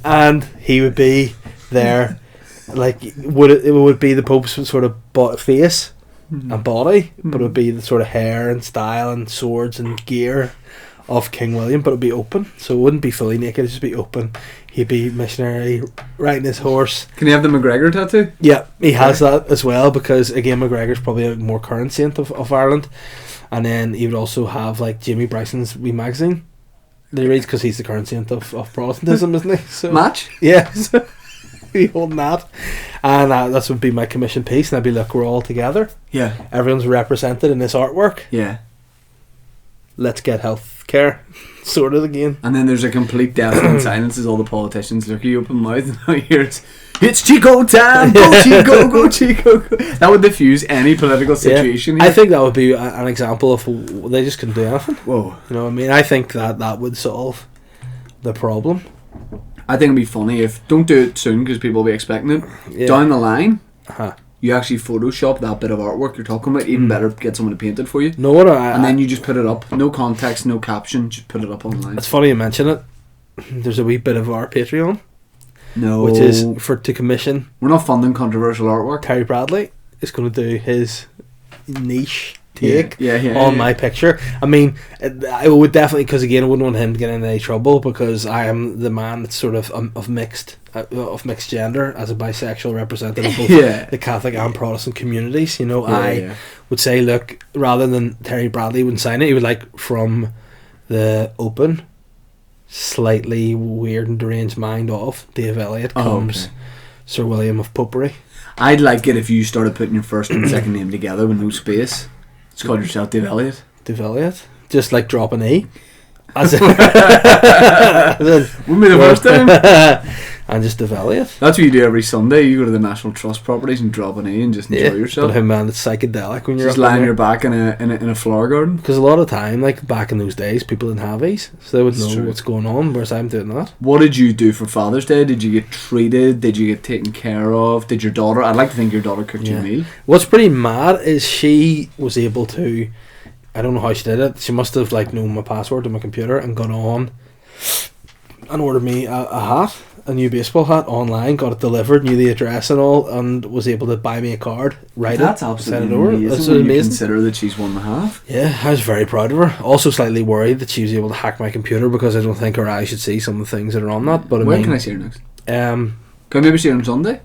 S2: And he would be there, like it would be the Pope's sort of face and body, but it would be the sort of hair and style and swords and gear of King William, but it would be open, so it wouldn't be fully naked, it'd just be open. He'd be missionary riding his horse.
S1: Can he have the McGregor tattoo?
S2: Yeah, he has that as well, because again McGregor's probably a more current saint of Ireland. And then he would also have like Jamie Bryson's wee magazine that he reads, because he's the current saint of Protestantism, isn't he? So,
S1: Match?
S2: Yeah. He holding that, and that would be my commission piece, and I'd be, look, we're all together.
S1: Yeah.
S2: Everyone's represented in this artwork.
S1: Yeah.
S2: Let's get health care sorted again.
S1: And then there's a complete deafening silence as all the politicians look at you open mouth, and now you hear it's Chico time, go Chico, go Chico. That would diffuse any political situation.
S2: Yeah. I think that would be an example of they just couldn't do anything.
S1: Whoa.
S2: You know what I mean? I think that would solve the problem.
S1: I think it'd be funny if, don't do it soon because people will be expecting it. Yeah. Down the line, you actually Photoshop that bit of artwork you're talking about. Even better, get someone to paint it for you.
S2: No,
S1: and then you just put it up. No context, no caption. Just put it up online.
S2: It's funny you mention it. There's a wee bit of our Patreon.
S1: No.
S2: Which is to commission.
S1: We're not funding controversial artwork.
S2: Terry Bradley is going to do his niche take on my picture. I mean, I would definitely, because again I wouldn't want him to get in any trouble, because I am the man that's sort of mixed gender, as a bisexual representative of both the Catholic and Protestant communities. You know, I would say, look, rather than Terry Bradley would sign it, he would like from the open, slightly weird and deranged mind of Dave Elliott comes Sir William of Popery.
S1: I'd like it if you started putting your first and second name together with no space. Just call yourself Dave Elliott.
S2: Dave Elliott? Just like drop an E. As in,
S1: wouldn't be the first time.
S2: and just devalue it.
S1: That's what you do every Sunday. You go to the National Trust properties and drop an E and just enjoy yourself.
S2: But hey man, it's psychedelic when you're
S1: just lying on your back in a flower garden.
S2: Because a lot of time, like back in those days, people didn't have E's, so they would know what's going on. Whereas I'm doing that.
S1: What did you do for Father's Day? Did you get treated? Did you get taken care of? Did your daughter? I'd like to think your daughter cooked you a meal.
S2: What's pretty mad is she was able to. I don't know how she did it. She must have like known my password to my computer and gone on and ordered me a hat, a new baseball hat online, got it delivered, knew the address and all, and was able to buy me a card,
S1: That's absolutely amazing. That's amazing. You consider that she's 1.5.
S2: Yeah, I was very proud of her. Also slightly worried that she was able to hack my computer because I don't think her eyes should see some of the things that are on that. But
S1: when can I see her next? Can I maybe see her on Sunday?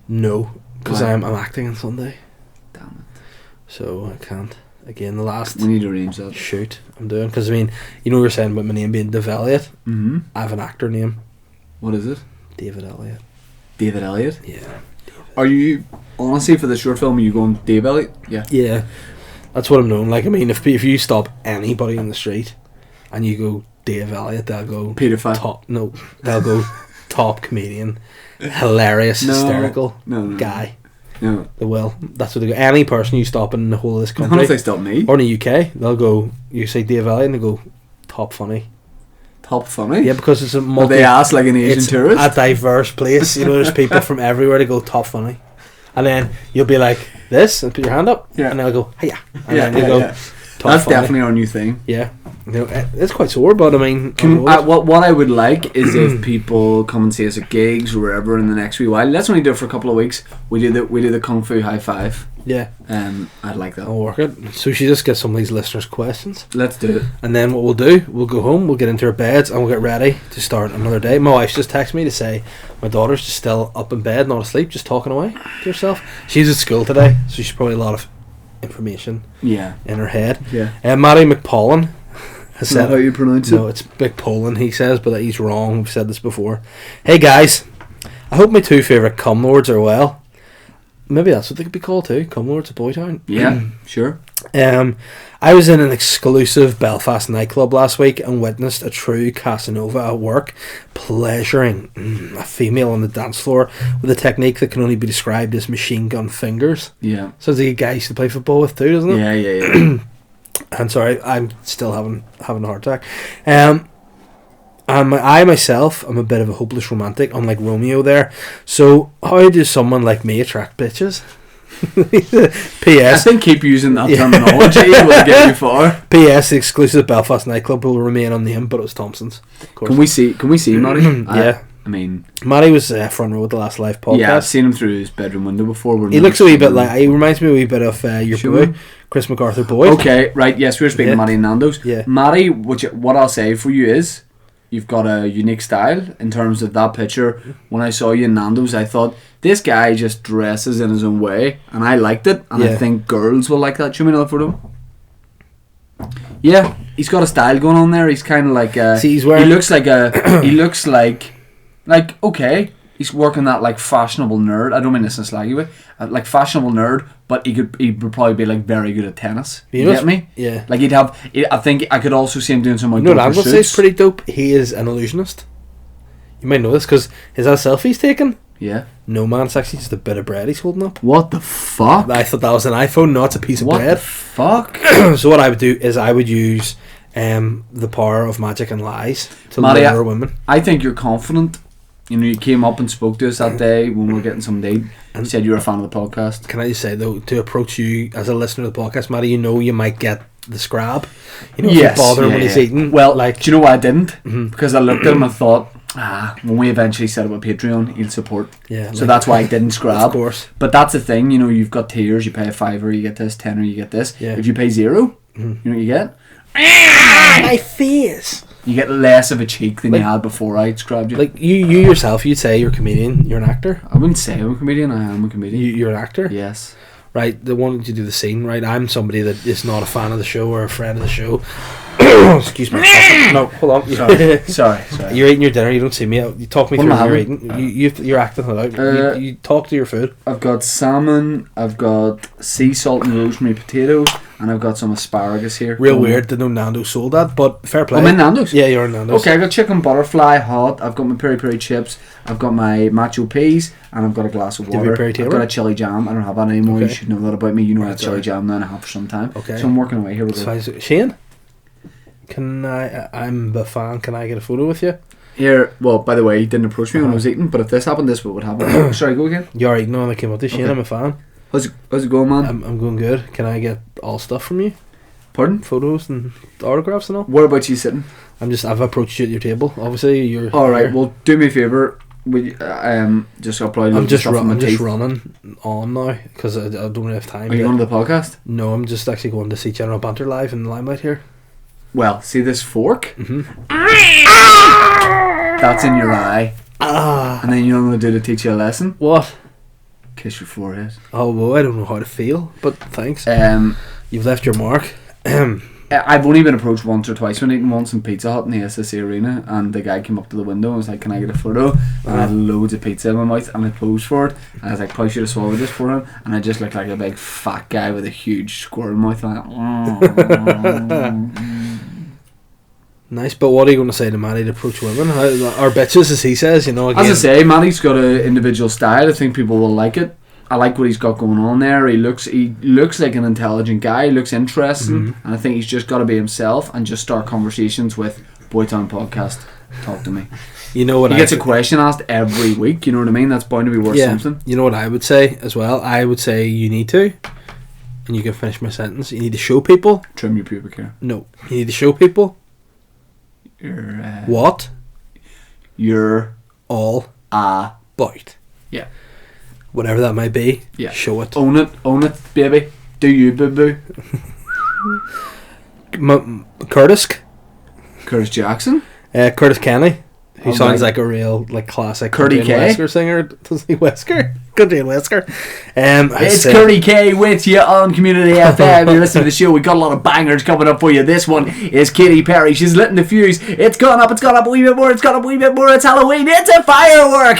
S2: No, because I'm acting on Sunday.
S1: Damn it.
S2: So I can't. Again, the last...
S1: We need to arrange that.
S2: Shoot, I'm doing. Because, I mean, you know you were saying about my name being Dave Elliott?
S1: Mm-hmm.
S2: I have an actor name.
S1: What is it?
S2: David Elliott.
S1: David Elliott?
S2: Yeah. David.
S1: Are you... Honestly, for the short film, are you going Dave Elliott? Yeah.
S2: Yeah. That's what I'm known. Like, I mean, if you stop anybody in the street and you go Dave Elliott, they'll go...
S1: Pedophile.
S2: They'll go top comedian. Hilarious, hysterical guy.
S1: No.
S2: They will. That's what they go. Any person you stop in the whole of this country.
S1: Not if they stop me.
S2: Or in the UK, they'll go, you say Dave Elliott and they go, top funny.
S1: Top funny?
S2: Yeah, because it's a
S1: they ask like an Asian tourist?
S2: A diverse place. You know, there's people from everywhere to go top funny. And then you'll be like, this, and put your hand up. Yeah. And they'll go, hiya. And then you go, top
S1: That's
S2: funny.
S1: definitely our new thing.
S2: Yeah. You know, it's quite sore, but I mean...
S1: what I would like is if people come and see us at gigs or wherever in the next wee while. Let's only do it for a couple of weeks. We do the Kung Fu High Five.
S2: Yeah.
S1: I'd like that.
S2: I'll work it. So she just gets some of these listeners' questions.
S1: Let's do it.
S2: And then what we'll do, we'll go home, we'll get into our beds, and we'll get ready to start another day. My wife's just texted me to say my daughter's just still up in bed, not asleep, just talking away to herself. She's at school today, so she's probably a lot of information in her head.
S1: Yeah.
S2: Matty McPollen has said...
S1: how you pronounce it?
S2: No, it's McPollen, he says, but he's wrong. We've said this before. Hey guys, I hope my two favourite cum lords are well. Maybe that's what they could be called too. Cum lords of Boytown.
S1: Yeah, sure.
S2: I was in an exclusive Belfast nightclub last week and witnessed a true Casanova at work, pleasuring a female on the dance floor with a technique that can only be described as machine gun fingers.
S1: Yeah.
S2: Sounds like a guy used to play football with too, doesn't it?
S1: Yeah.
S2: I'm sorry, I'm still having a heart attack. I myself am a bit of a hopeless romantic, unlike Romeo there. So how does someone like me attract bitches? P.S.
S1: I think keep using that terminology will get you far.
S2: P.S. The exclusive Belfast nightclub will remain unnamed, but it was Thompson's. Of course.
S1: Can we see Matty?
S2: Yeah.
S1: I mean,
S2: Matty was front row at the last live podcast.
S1: Yeah, I've seen him through his bedroom window before.
S2: He looks a wee bit like... He reminds me a wee bit of your boy, Chris MacArthur Boyd.
S1: Okay, right, yes, we were speaking of Matty and Nando's.
S2: Yeah.
S1: Matty, what I'll say for you is, you've got a unique style in terms of that picture. When I saw you in Nando's, I thought, this guy just dresses in his own way, and I liked it, and I think girls will like that. Show me another photo. Yeah, he's got a style going on there. He's kind of like
S2: he's wearing...
S1: He looks like okay, he's working that like fashionable nerd. I don't mean this in a slaggy way. Like fashionable nerd, but he would probably be like very good at tennis. You get me?
S2: Yeah.
S1: Like I think I could also see him doing some like.
S2: You know what I'm gonna say is pretty dope. He is an illusionist. You might know this because is that selfie he's taken?
S1: Yeah.
S2: No man, it's actually just a bit of bread he's holding up.
S1: What the fuck?
S2: I thought that was an iPhone, not a piece of bread.
S1: What the fuck?
S2: So what I would do is I would use the power of magic and lies to lure women.
S1: I think you're confident. You know, you came up and spoke to us that day when we were getting some date and said you were a fan of the podcast. Can
S2: I just say, though, to approach you as a listener of the podcast, Matty, you know you might get the scrab. You know, if you bother him when he's eating.
S1: Well, like, do you know why I didn't? Mm-hmm. Because I looked at him and thought, when we eventually set up a Patreon, he'll support. Yeah. So that's why I didn't scrab.
S2: Of course.
S1: But that's the thing, you know, you've got tiers, you pay a $5, you get this, $10, you get this. Yeah. If you pay $0, you know what you get?
S2: My face!
S1: You get less of a cheek than you had before I scrabbed you.
S2: Like, you yourself, you'd say you're a comedian, you're an actor.
S1: I wouldn't say I'm a comedian, I am a comedian.
S2: You're an actor?
S1: Yes.
S2: Right, the one to do the scene, right? I'm somebody that is not a fan of the show or a friend of the show. Excuse me. No, hold on.
S1: Sorry.
S2: You're eating your dinner, you don't see me. You talk me through what you're eating. You're acting it out. You talk to your food.
S1: I've got salmon, I've got sea salt and rosemary potatoes, and I've got some asparagus here.
S2: Real weird that no Nando's sold that, but fair play.
S1: I'm in Nando's?
S2: Yeah, you're in Nando's.
S1: Okay, I got chicken butterfly hot, I've got my peri-peri chips, I've got my macho peas, and I've got a glass of water. I've got a chili jam. I don't have that anymore. You should know that about me. You know I had chili jam now and I have for some time. Okay. So I'm working away. Here we go.
S2: Shane, I'm a fan. Can I get a photo with you?
S1: Here, well, by the way, he didn't approach me when I was eating, but if this happened, this would happen. Sorry, go again.
S2: You're eating when I came up to Shane. Okay. I'm a fan.
S1: How's it going, man?
S2: I'm going good. Can I get all stuff from you?
S1: Pardon?
S2: Photos and autographs and all?
S1: Where about you sitting?
S2: I've approached you at your table. Obviously, you're.
S1: Alright, well, do me a favour. I'm just running on now because I don't really have time.
S2: Are
S1: you on the podcast?
S2: No, I'm just actually going to see General Banter live in the Limelight here.
S1: Well, see this fork? Mm-hmm. That's in your eye. And then you know what I'm going to do to teach you a lesson?
S2: What?
S1: Kiss your forehead.
S2: Oh, well, I don't know how to feel, but thanks. You've left your mark.
S1: I've only been approached once or twice when eating once in Pizza Hut in the SSC Arena, and the guy came up to the window and was like, "Can I get a photo?" And I had loads of pizza in my mouth, and I posed for it, and I was like, "Probably should have swallowed this for him," and I just looked like a big fat guy with a huge squirrel mouth.
S2: Nice, but what are you going to say to Matty to approach women? Or bitches, as he says, you know. Again.
S1: As I say, Matty's got an individual style. I think people will like it. I like what he's got going on there. He looks like an intelligent guy. He looks interesting, and I think he's just got to be himself and just start conversations with Boytown Podcast. Talk to me.
S2: You know what?
S1: He gets a question asked every week. You know what I mean? That's bound to be worth something.
S2: You know what I would say as well? I would say you need to, and you can finish my sentence. You need to show people.
S1: Trim your pubic hair.
S2: No, you need to show people. What? You're all about.
S1: Yeah.
S2: Whatever that might be, show it. Own it,
S1: baby. Do you, boo-boo?
S2: Curtis
S1: Jackson?
S2: Curtis Kenny, who sounds like a real classic
S1: Curdy K
S2: Wesker singer. Does he Wesker? Country and Wesker.
S1: It's Curdy K with you on Community FM. You're listening to the show. We got a lot of bangers coming up for you. This one is Katy Perry. She's lit in the fuse. It's gone up a wee bit more. It's Halloween. It's a firework.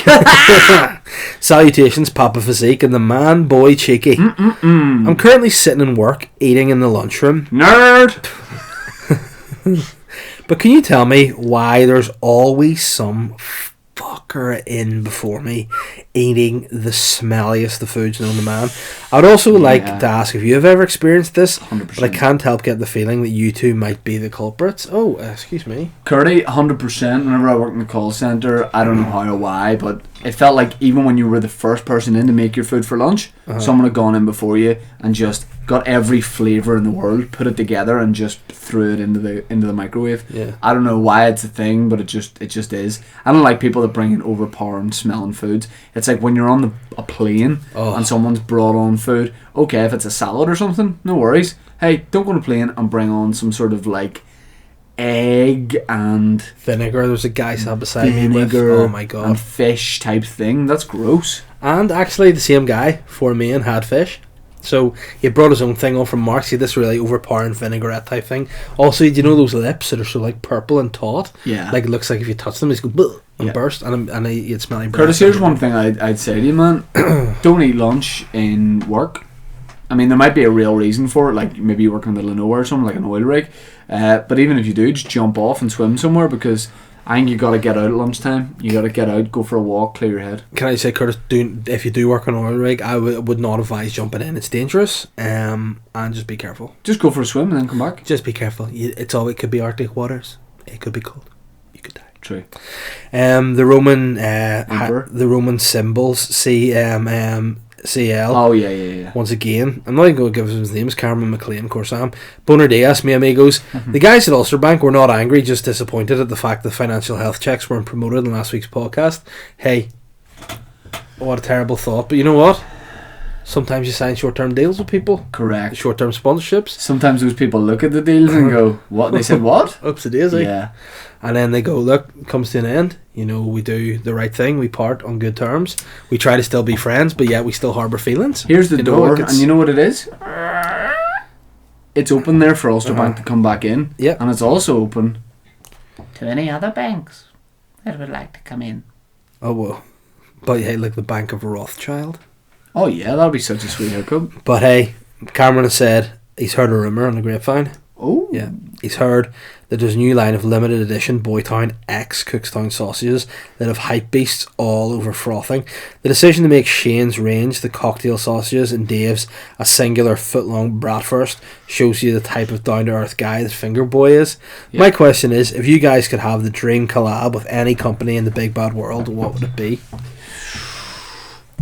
S2: Salutations, Papa Physique and the man boy Cheeky. I'm currently sitting in work, eating in the lunchroom.
S1: Nerd.
S2: But can you tell me why there's always some fucker in before me eating the smelliest of foods known to man? I'd also like to ask if you have ever experienced this, 100%. But I can't help get the feeling that you two might be the culprits. Oh, excuse me.
S1: Curdy, 100%. Whenever I worked in the call centre, I don't know how or why, but it felt like even when you were the first person in to make your food for lunch, someone had gone in before you and just got every flavour in the world, put it together, and just threw it into the microwave.
S2: Yeah.
S1: I don't know why it's a thing, but it just is. I don't like people that bring in overpowering smelling foods. It's like when you're on a plane and someone's brought on food. Okay, if it's a salad or something, no worries. Hey, don't go on a plane and bring on some sort of egg and
S2: vinegar. There's a guy sat beside me with, oh my god,
S1: and fish type thing. That's gross.
S2: And actually, the same guy for me and had fish. So he brought his own thing on from Mark's. He had this really overpowering vinaigrette type thing. Also, do you know those lips that are so purple and taut?
S1: Yeah.
S2: It looks like if you touch them, it's go and burst, and you'd smell like
S1: Curtis, here's one thing I'd say to you, man. Don't eat lunch in work. I mean, there might be a real reason for it, like maybe you work in the middle of nowhere or something, like an oil rig. But even if you do, just jump off and swim somewhere, because I think you got to get out at lunchtime. You got to get out, go for a walk, clear your head.
S2: Can I say, Curtis, if you do work on an oil rig, I would not advise jumping in. It's dangerous, and just be careful.
S1: Just go for a swim and then come back.
S2: Just be careful. It could be Arctic waters. It could be cold. You could die.
S1: True.
S2: The Roman symbols, CL.
S1: Oh yeah.
S2: Once again, I'm not even going to give his names. Cameron McLean, of course I am. Boner Diaz, mi amigos. The guys at Ulster Bank were not angry, just disappointed at the fact that financial health checks weren't promoted in last week's podcast. Hey, what a terrible thought. But you know what? Sometimes you sign short-term deals with people.
S1: Correct.
S2: Short-term sponsorships.
S1: Sometimes those people look at the deals and go, what? They said what?
S2: Oops, it is.
S1: Yeah.
S2: And then they go, look, it comes to an end. You know, we do the right thing. We part on good terms. We try to still be friends, but yet we still harbour feelings.
S1: Here's the door, and you know what it is? It's open there for Ulster Bank to come back in.
S2: Yeah.
S1: And it's also open
S3: to any other banks that would like to come in.
S2: Oh, well. But hey, like the Bank of Rothschild.
S1: Oh yeah, that'll be such a sweet haircut.
S2: But hey, Cameron has said he's heard a rumour on the grapevine.
S1: Oh.
S2: Yeah. He's heard that there's a new line of limited edition Boytown X Cookstown sausages that have hype beasts all over frothing. The decision to make Shane's range the cocktail sausages and Dave's a singular foot-long bratwurst shows you the type of down-to-earth guy that Finger Boy is. Yeah. My question is, if you guys could have the dream collab with any company in the big bad world, what would it be?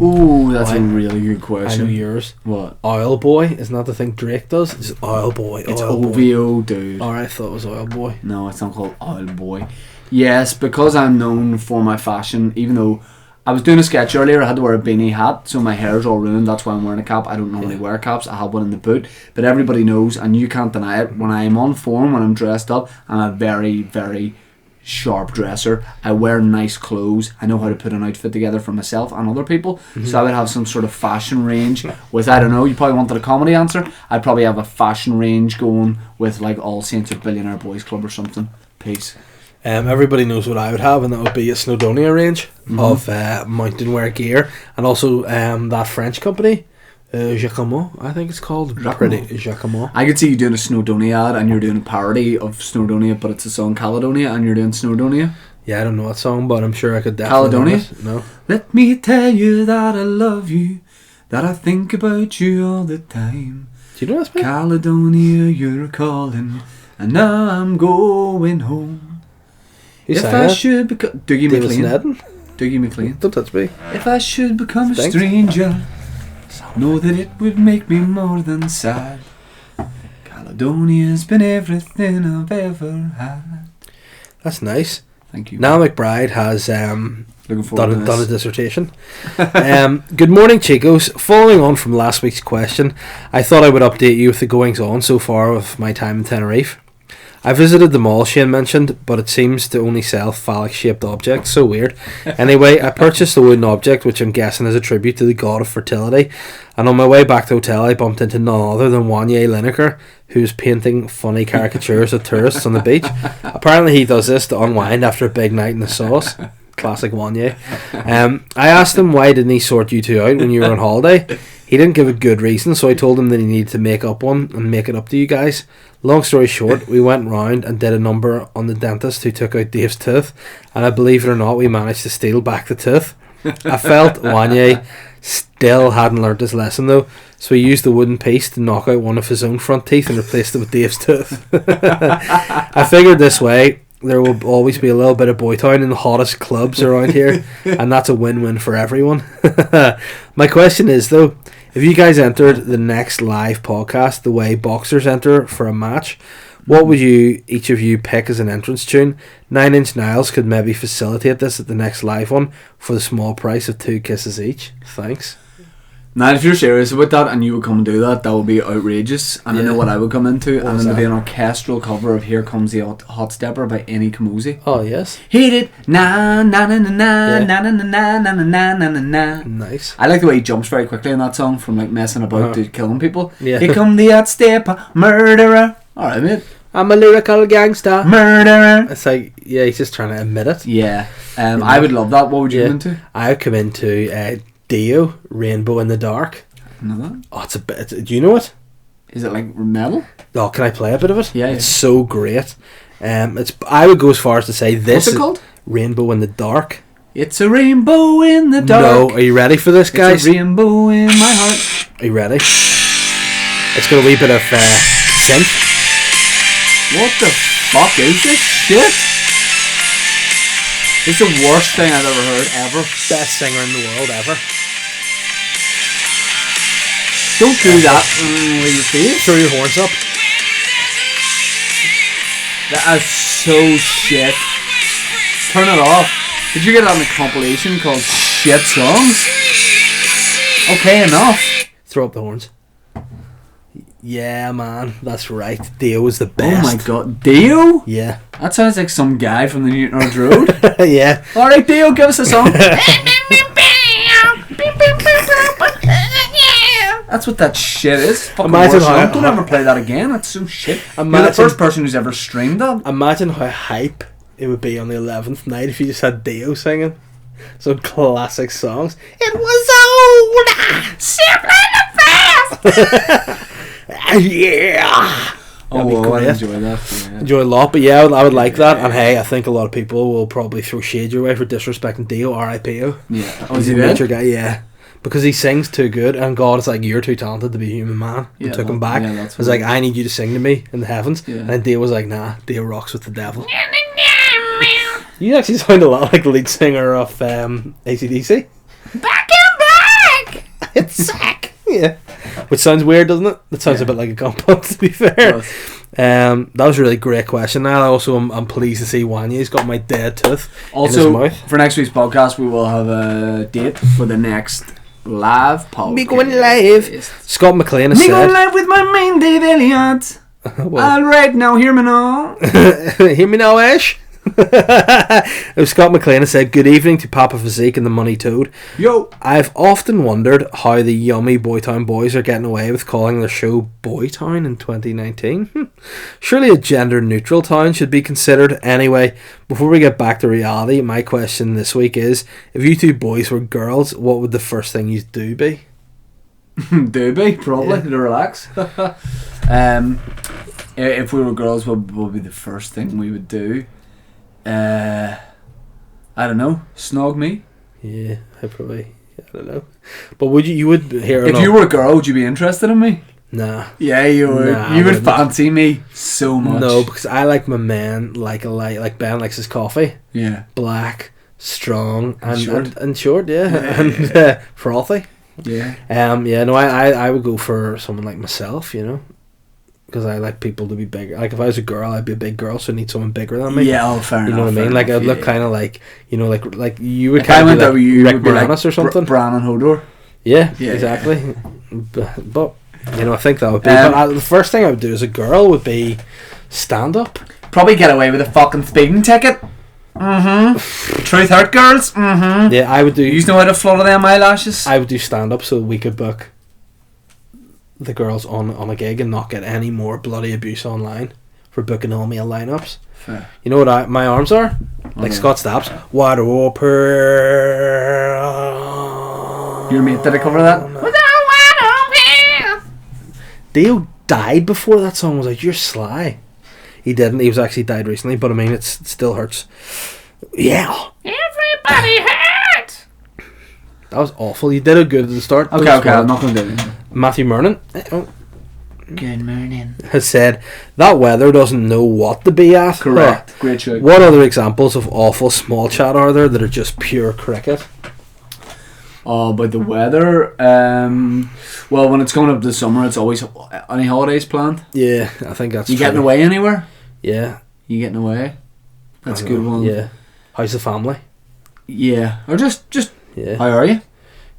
S1: Ooh, that's a really good question.
S2: I know yours.
S1: What?
S2: Oil Boy? Isn't that the thing Drake does? It's Oil Boy.
S1: It's OVO, dude.
S2: Alright, I thought it was Oil Boy.
S1: No, it's not called Oil Boy. Yes, because I'm known for my fashion, even though I was doing a sketch earlier, I had to wear a beanie hat, so my hair's all ruined. That's why I'm wearing a cap. I don't normally wear caps. I have one in the boot. But everybody knows, and you can't deny it, when I'm on form, when I'm dressed up, I'm a very, very sharp dresser. I wear nice clothes. I know how to put an outfit together for myself and other people. So I would have some sort of fashion range with, I don't know, you probably wanted a comedy answer. I'd probably have a fashion range going with like All Saints or Billionaire Boys Club or something. Peace.
S2: Everybody knows what I would have, and that would be a Snowdonia range of mountain wear gear, and also that French company Jacquemot, I think it's called. Jacquemot.
S1: I could see you doing a Snowdonia ad and you're doing a parody of Snowdonia, but it's a song Caledonia and you're doing Snowdonia.
S2: Yeah, I don't know that song, but I'm sure I could definitely.
S1: Caledonia?
S2: No.
S1: Let me tell you that I love you, that I think about you all the time.
S2: Do you know this, man?
S1: Caledonia, you're calling, and now I'm going home.
S2: Who's if I that?
S1: Should become Dougie McLean. Dougie McLean.
S2: Don't touch me.
S1: If I should become a stranger, know that it would make me more than sad. Caledonia's been everything I've ever had.
S2: That's nice.
S1: Thank you.
S2: Now McBride has done a dissertation. Good morning, Chicos. Following on from last week's question, I thought I would update you with the goings on so far of my time in Tenerife. I visited the mall Shane mentioned, but it seems to only sell phallic-shaped objects. So weird. Anyway, I purchased a wooden object, which I'm guessing is a tribute to the god of fertility. And on my way back to the hotel, I bumped into none other than Wanye Lineker, who's painting funny caricatures of tourists on the beach. Apparently he does this to unwind after a big night in the sauce. Classic Wanye. I asked him why didn't he sort you two out when you were on holiday. He didn't give a good reason, so I told him that he needed to make up one and make it up to you guys. Long story short, we went round and did a number on the dentist who took out Dave's tooth, and I believe it or not, we managed to steal back the tooth. I felt Wanye still hadn't learnt his lesson though, so he used the wooden piece to knock out one of his own front teeth and replaced it with Dave's tooth. I figured this way there will always be a little bit of Boytown in the hottest clubs around here, and that's a win-win for everyone. My question is though, if you guys entered the next live podcast the way boxers enter for a match, what would each of you pick as an entrance tune? 9 Inch Nails could maybe facilitate this at the next live one for the small price of 2 kisses each. Thanks.
S1: Now, if you're serious about that and you would come and do that, that would be outrageous. And I know what I would come into, and then there'd be an orchestral cover of Here Comes the Hot Stepper by Any Kamosi.
S2: Oh, yes.
S1: Hit it, na na na na na na na na na na na na na.
S2: Nice.
S1: I like the way he jumps very quickly in that song, from like messing about to killing people.
S2: Yeah.
S1: Here come the hot stepper, murderer. Alright, mate.
S2: I'm a lyrical gangster.
S1: Murderer.
S2: It's like, yeah, he's just trying to admit it.
S1: Yeah. I would love that. What would you come into?
S2: I would come into Dio, Rainbow in the Dark.
S1: Know that?
S2: Oh, it's a bit. Do you know it?
S1: Is it like metal?
S2: Oh, can I play a bit of it?
S1: Yeah.
S2: It's so great. I would go as far as to say this.
S1: What's it called?
S2: Rainbow in the Dark.
S1: It's a rainbow in the dark.
S2: No, are you ready for this, guys?
S1: It's a rainbow in my heart.
S2: Are you ready? It's got a wee bit of synth.
S1: What the fuck is this shit? It's the worst thing I've ever heard, ever.
S2: Best singer in the world, ever.
S1: Don't do that with your face.
S2: Throw your horns up.
S1: That is so shit. Turn it off. Did you get it on a compilation called Shit Songs? Okay, enough.
S2: Throw up the horns. Yeah, man, that's right. Dio was the best.
S1: Oh my god, Dio?
S2: Yeah.
S1: That sounds like some guy from the Newton Road Road.
S2: Yeah.
S1: Alright, Dio, give us a song. That's what that shit is. Fucking worse. Don't ever play that again. That's so shit. You're the first person who's ever streamed that.
S2: Imagine how hype it would be on the 11th night if you just had Dio singing some classic songs. It was old, simply the past. Yeah.
S1: Oh, well, I enjoy that. Yeah.
S2: Enjoy a lot, but yeah, I would like that. And hey, I think a lot of people will probably throw shade your way for disrespecting Dio, R.I.P.O.
S1: Yeah.
S2: He's a nature guy, yeah. Because he sings too good, and God is like, you're too talented to be a human man. And took him back. Yeah, was like, I need you to sing to me in the heavens. Yeah. And Dio was like, nah, Dio rocks with the devil. You actually sound a lot like the lead singer of AC/DC.
S3: Back and back!
S2: It's sick. Yeah. Which sounds weird, doesn't it? It sounds a bit like a compliment, to be fair. That was a really great question. Now, also, I'm pleased to see Wanya's got my dead tooth in his mouth.
S1: For next week's podcast, we will have a date for the next live podcast.
S2: Me going live. Scott McLean has said...
S1: Me going live with my main Dave Elliott. Alright, now hear me now.
S2: Hear me now, Ash. It was Scott McLean said, good evening to Papa Physique and the Money Toad.
S1: Yo,
S2: I've often wondered how the yummy Boytown boys are getting away with calling their show Boytown in 2019. Surely a gender neutral town should be considered. Anyway, before we get back to reality, my question this week is, if you two boys were girls, what would the first thing you do be?
S1: Probably to relax. If we were girls, what would be the first thing we would do? I don't know. Snog me.
S2: Yeah, I don't know. But would you would hear?
S1: If you were a girl, would you be interested in me?
S2: Nah.
S1: Yeah, you would.
S2: Nah,
S1: you would fancy me so much.
S2: No, because I like my man like Ben likes his coffee.
S1: Yeah.
S2: Black, strong, and
S1: short.
S2: Yeah. And frothy.
S1: Yeah.
S2: No, I would go for someone like myself, you know. Because I like people to be bigger. Like if I was a girl, I'd be a big girl, so I need someone bigger than me.
S1: Yeah, fair enough.
S2: You know what I mean? Like I'd look kind of like, you know, like you would
S1: kind of be like
S2: you Rick Moranis or something.
S1: Bran and Hodor.
S2: Yeah, exactly. Yeah. But you know, I think that would be. But the first thing I would do as a girl would be stand up.
S1: Probably get away with a fucking speeding ticket. Truth hurt, girls.
S2: Yeah, I would do.
S1: You know how to flutter them eyelashes.
S2: I would do stand up so we could book the girls on a gig and not get any more bloody abuse online for booking all male lineups.
S1: Fair.
S2: You know what my arms are? Like Scott Stapp's. Wide open.
S1: Your mate did I cover that?
S2: Dio died before that song was like, you're sly. He didn't. He was actually died recently, but I mean, it still hurts. Yeah.
S3: Everybody hurt.
S2: That was awful. You did it good at the start.
S1: Okay, I'm not going to do it.
S2: Matthew Mernon
S3: Good morning.
S2: has said that weather doesn't know what to be at.
S1: Correct. Great show.
S2: What other examples of awful small chat are there that are just pure cricket?
S1: Oh, but the weather. Well, when it's coming up this summer, it's always any holidays planned.
S2: Yeah, I think that's.
S1: You getting away anywhere?
S2: Yeah.
S1: You getting away? That's a good one.
S2: Yeah. How's the family?
S1: Yeah. Or just.
S2: Yeah.
S1: How are you?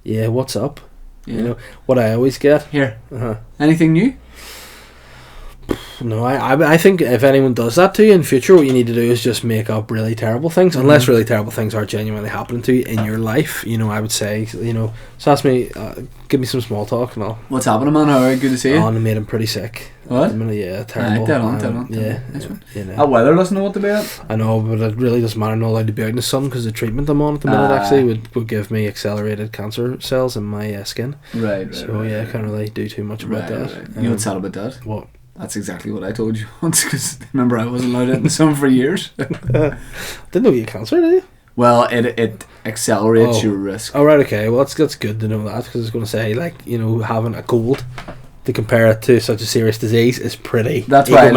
S2: Yeah. What's up?
S1: Yeah.
S2: You know what I always get
S1: here. Anything new?
S2: No, I think if anyone does that to you in future, what you need to do is just make up really terrible things, unless really terrible things are genuinely happening to you in your life. You know, I would say, you know, so ask me, give me some small talk and all.
S1: What's happening, man? How are you? Good to see you.
S2: Oh, and it made him pretty sick.
S1: What?
S2: Yeah, terrible.
S1: Dead on.
S2: Yeah.
S1: You know. That weather doesn't know what to be at.
S2: I know, but it really doesn't matter. I'm not allowed to be out in the sun because the treatment I'm on at the minute actually would give me accelerated cancer cells in my skin.
S1: Right.
S2: So I can't really do too much about that.
S1: Right. You know what's sad about that?
S2: What?
S1: That's exactly what I told you once, because remember I wasn't allowed out in the sun for years.
S2: Didn't know you had cancer, did you?
S1: Well, it accelerates your risk.
S2: Oh, right, okay. Well, that's good to know that, because I was going to say, like, you know, having a cold to compare it to such a serious disease is pretty.
S1: That's why I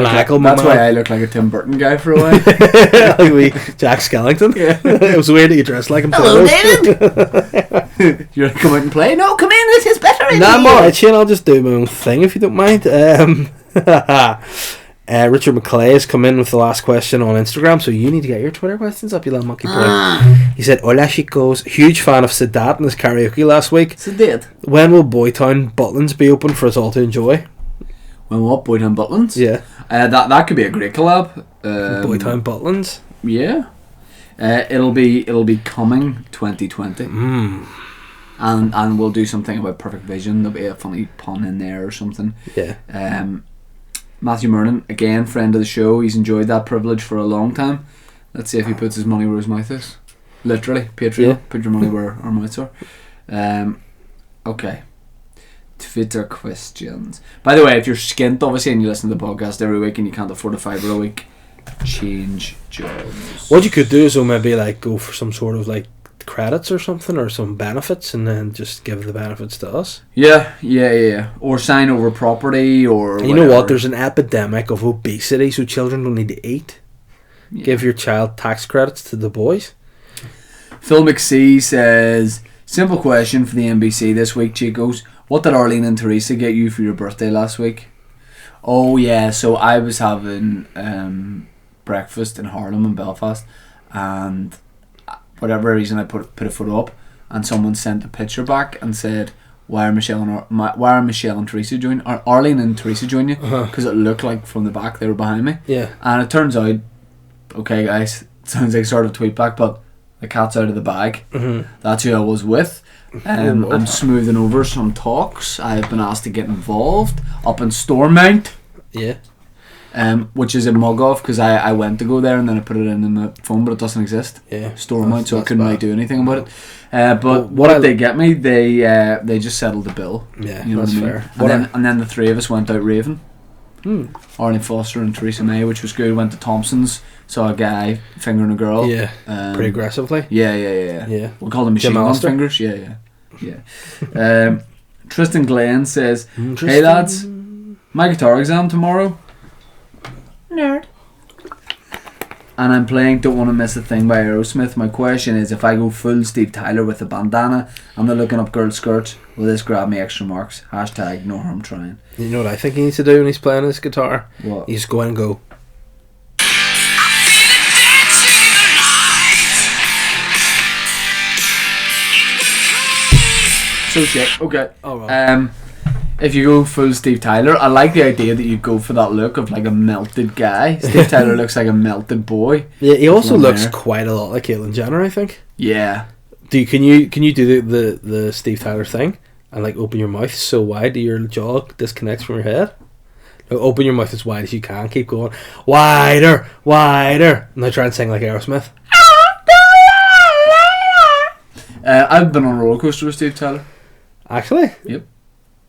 S1: look like a Tim Burton guy for a while.
S2: Like we Jack Skellington. Yeah. It was weird that you dressed like him.
S3: Hello, David.
S1: You're like, come out and play? No, come in. This is better in
S2: Nah, I'm
S1: here.
S2: alright, Shane. I'll just do my own thing if you don't mind. Richard McClay has come in with the last question on Instagram, so you need to get your Twitter questions up, you little monkey boy. He said, Hola chicos, huge fan of Sadat and his karaoke last week.
S1: Sadat.
S2: When will Boytown Butlins be open for us all to enjoy?
S1: When what? Boytown Butlins?
S2: Yeah.
S1: That could be a great collab.
S2: Boytown Butlins?
S1: Yeah. It'll be coming 2020. And we'll do something about Perfect Vision. There'll be a funny pun in there or something.
S2: Yeah.
S1: Matthew Mernon, again, friend of the show. He's enjoyed that privilege for a long time. Let's see if he puts his money where his mouth is. Literally, Patreon. Yeah. Put your money where our mouths are. Okay. Twitter questions. By the way, if you're skint, obviously, and you listen to the podcast every week and you can't afford a £5 a week, change jobs.
S2: What you could do is maybe like go for some sort of like credits or something, or some benefits, and then just give the benefits to us.
S1: Yeah. Or sign over property, or
S2: and you know what? There's an epidemic of obesity, so children don't need to eat. Yeah. Give your child tax credits to the boys.
S1: Phil McSee says, simple question for the NBC this week, Chicos. What did Arlene and Teresa get you for your birthday last week? Oh yeah, so I was having breakfast in Harlem and Belfast, and whatever reason I put a photo up, and someone sent a picture back and said, why are Michelle and Teresa joining, or Arlene and Teresa joining you? Because it looked like from the back they were behind me.
S2: Yeah.
S1: And it turns out, okay guys, it sounds like sort of tweet back, but the cat's out of the bag. Mm-hmm. That's who I was with. I'm smoothing over some talks. I've been asked to get involved up in Stormont.
S2: Yeah.
S1: Which is a mug off, because I went to go there and then I put it in my phone, but it doesn't exist.
S2: Yeah.
S1: Stormont, so I couldn't really do anything about it. But what did they get me? They just settled the bill.
S2: Yeah,
S1: you know
S2: that's
S1: what I mean?
S2: fair.
S1: And then the three of us went out raving. Arnie Foster and Theresa May, which was good. Went to Thompson's, saw a guy fingering a girl.
S2: Yeah, pretty aggressively.
S1: Yeah. We call them machine gun fingers. Yeah. Tristan Glenn says, hey lads, my guitar exam tomorrow.
S3: Nerd.
S1: And I'm playing Don't Want to Miss a Thing by Aerosmith. My question is, if I go full Steve Tyler with a bandana and they're looking up girl skirts, will this grab me extra marks? Hashtag no harm trying.
S2: You know what I think he needs to do when he's playing his guitar?
S1: What?
S2: He's go in and go,
S1: so shit. Okay.
S2: Oh, well.
S1: If you go full Steve Tyler, I like the idea that you go for that look of like a melted guy. Steve Tyler looks like a melted boy.
S2: Yeah, he also looks quite a lot like Caitlyn Jenner, I think.
S1: Yeah.
S2: Can you do the Steve Tyler thing and like open your mouth so wide that your jaw disconnects from your head? Like, open your mouth as wide as you can. Keep going wider. And I try and sing like Aerosmith.
S1: I've been on a roller coaster with Steve Tyler.
S2: Actually?
S1: Yep.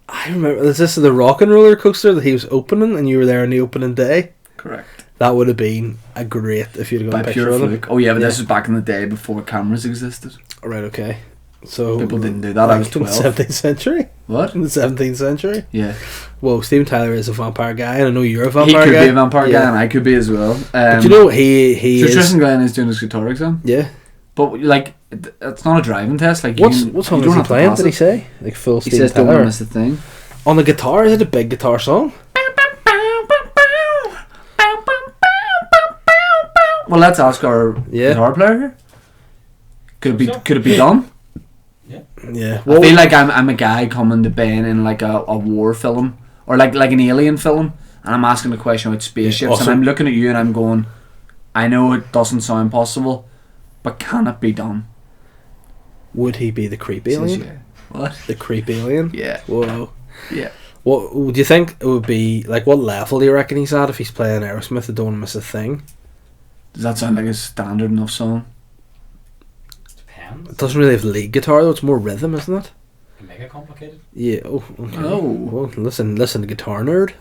S2: I remember, is this the rock and roller coaster that he was opening and you were there on the opening day?
S1: Correct.
S2: That would have been a great if you'd got a picture of him.
S1: Oh yeah, but this was back in the day before cameras existed.
S2: Right, okay. So
S1: people didn't do that. I was 12.
S2: In the 17th century?
S1: What?
S2: In the 17th century?
S1: Yeah.
S2: Well, Steven Tyler is a vampire guy, and I know you're a vampire guy.
S1: He could be a vampire guy, and I could be as well.
S2: But you know, he is...
S1: Tristan Glenn is doing his guitar exam.
S2: Yeah.
S1: But, like, it's not a driving test. Like,
S2: what song is he playing, did he say? Like, full Steven Tyler?
S1: He says, don't want to miss a thing.
S2: On the guitar? Is it a big guitar song?
S1: Well, let's ask our guitar player here. Could it be done?
S2: Yeah.
S1: I feel like I'm a guy coming to Ben in like a war film or like an alien film, and I'm asking a question about spaceships, and I'm looking at you and I'm going, I know it doesn't sound possible, but can it be done?
S2: Would he be the creep alien?
S1: Yeah. What?
S2: The creep alien?
S1: Yeah.
S2: Whoa.
S1: Yeah.
S2: What do you think it would be like? What level do you reckon he's at if he's playing Aerosmith? Don't Want to Miss a Thing.
S1: Does that sound like a standard enough song?
S2: It doesn't really have lead guitar though. It's more rhythm, isn't it?
S4: Mega complicated.
S2: Yeah. Oh. Okay.
S1: Oh.
S2: Well, listen, guitar nerd.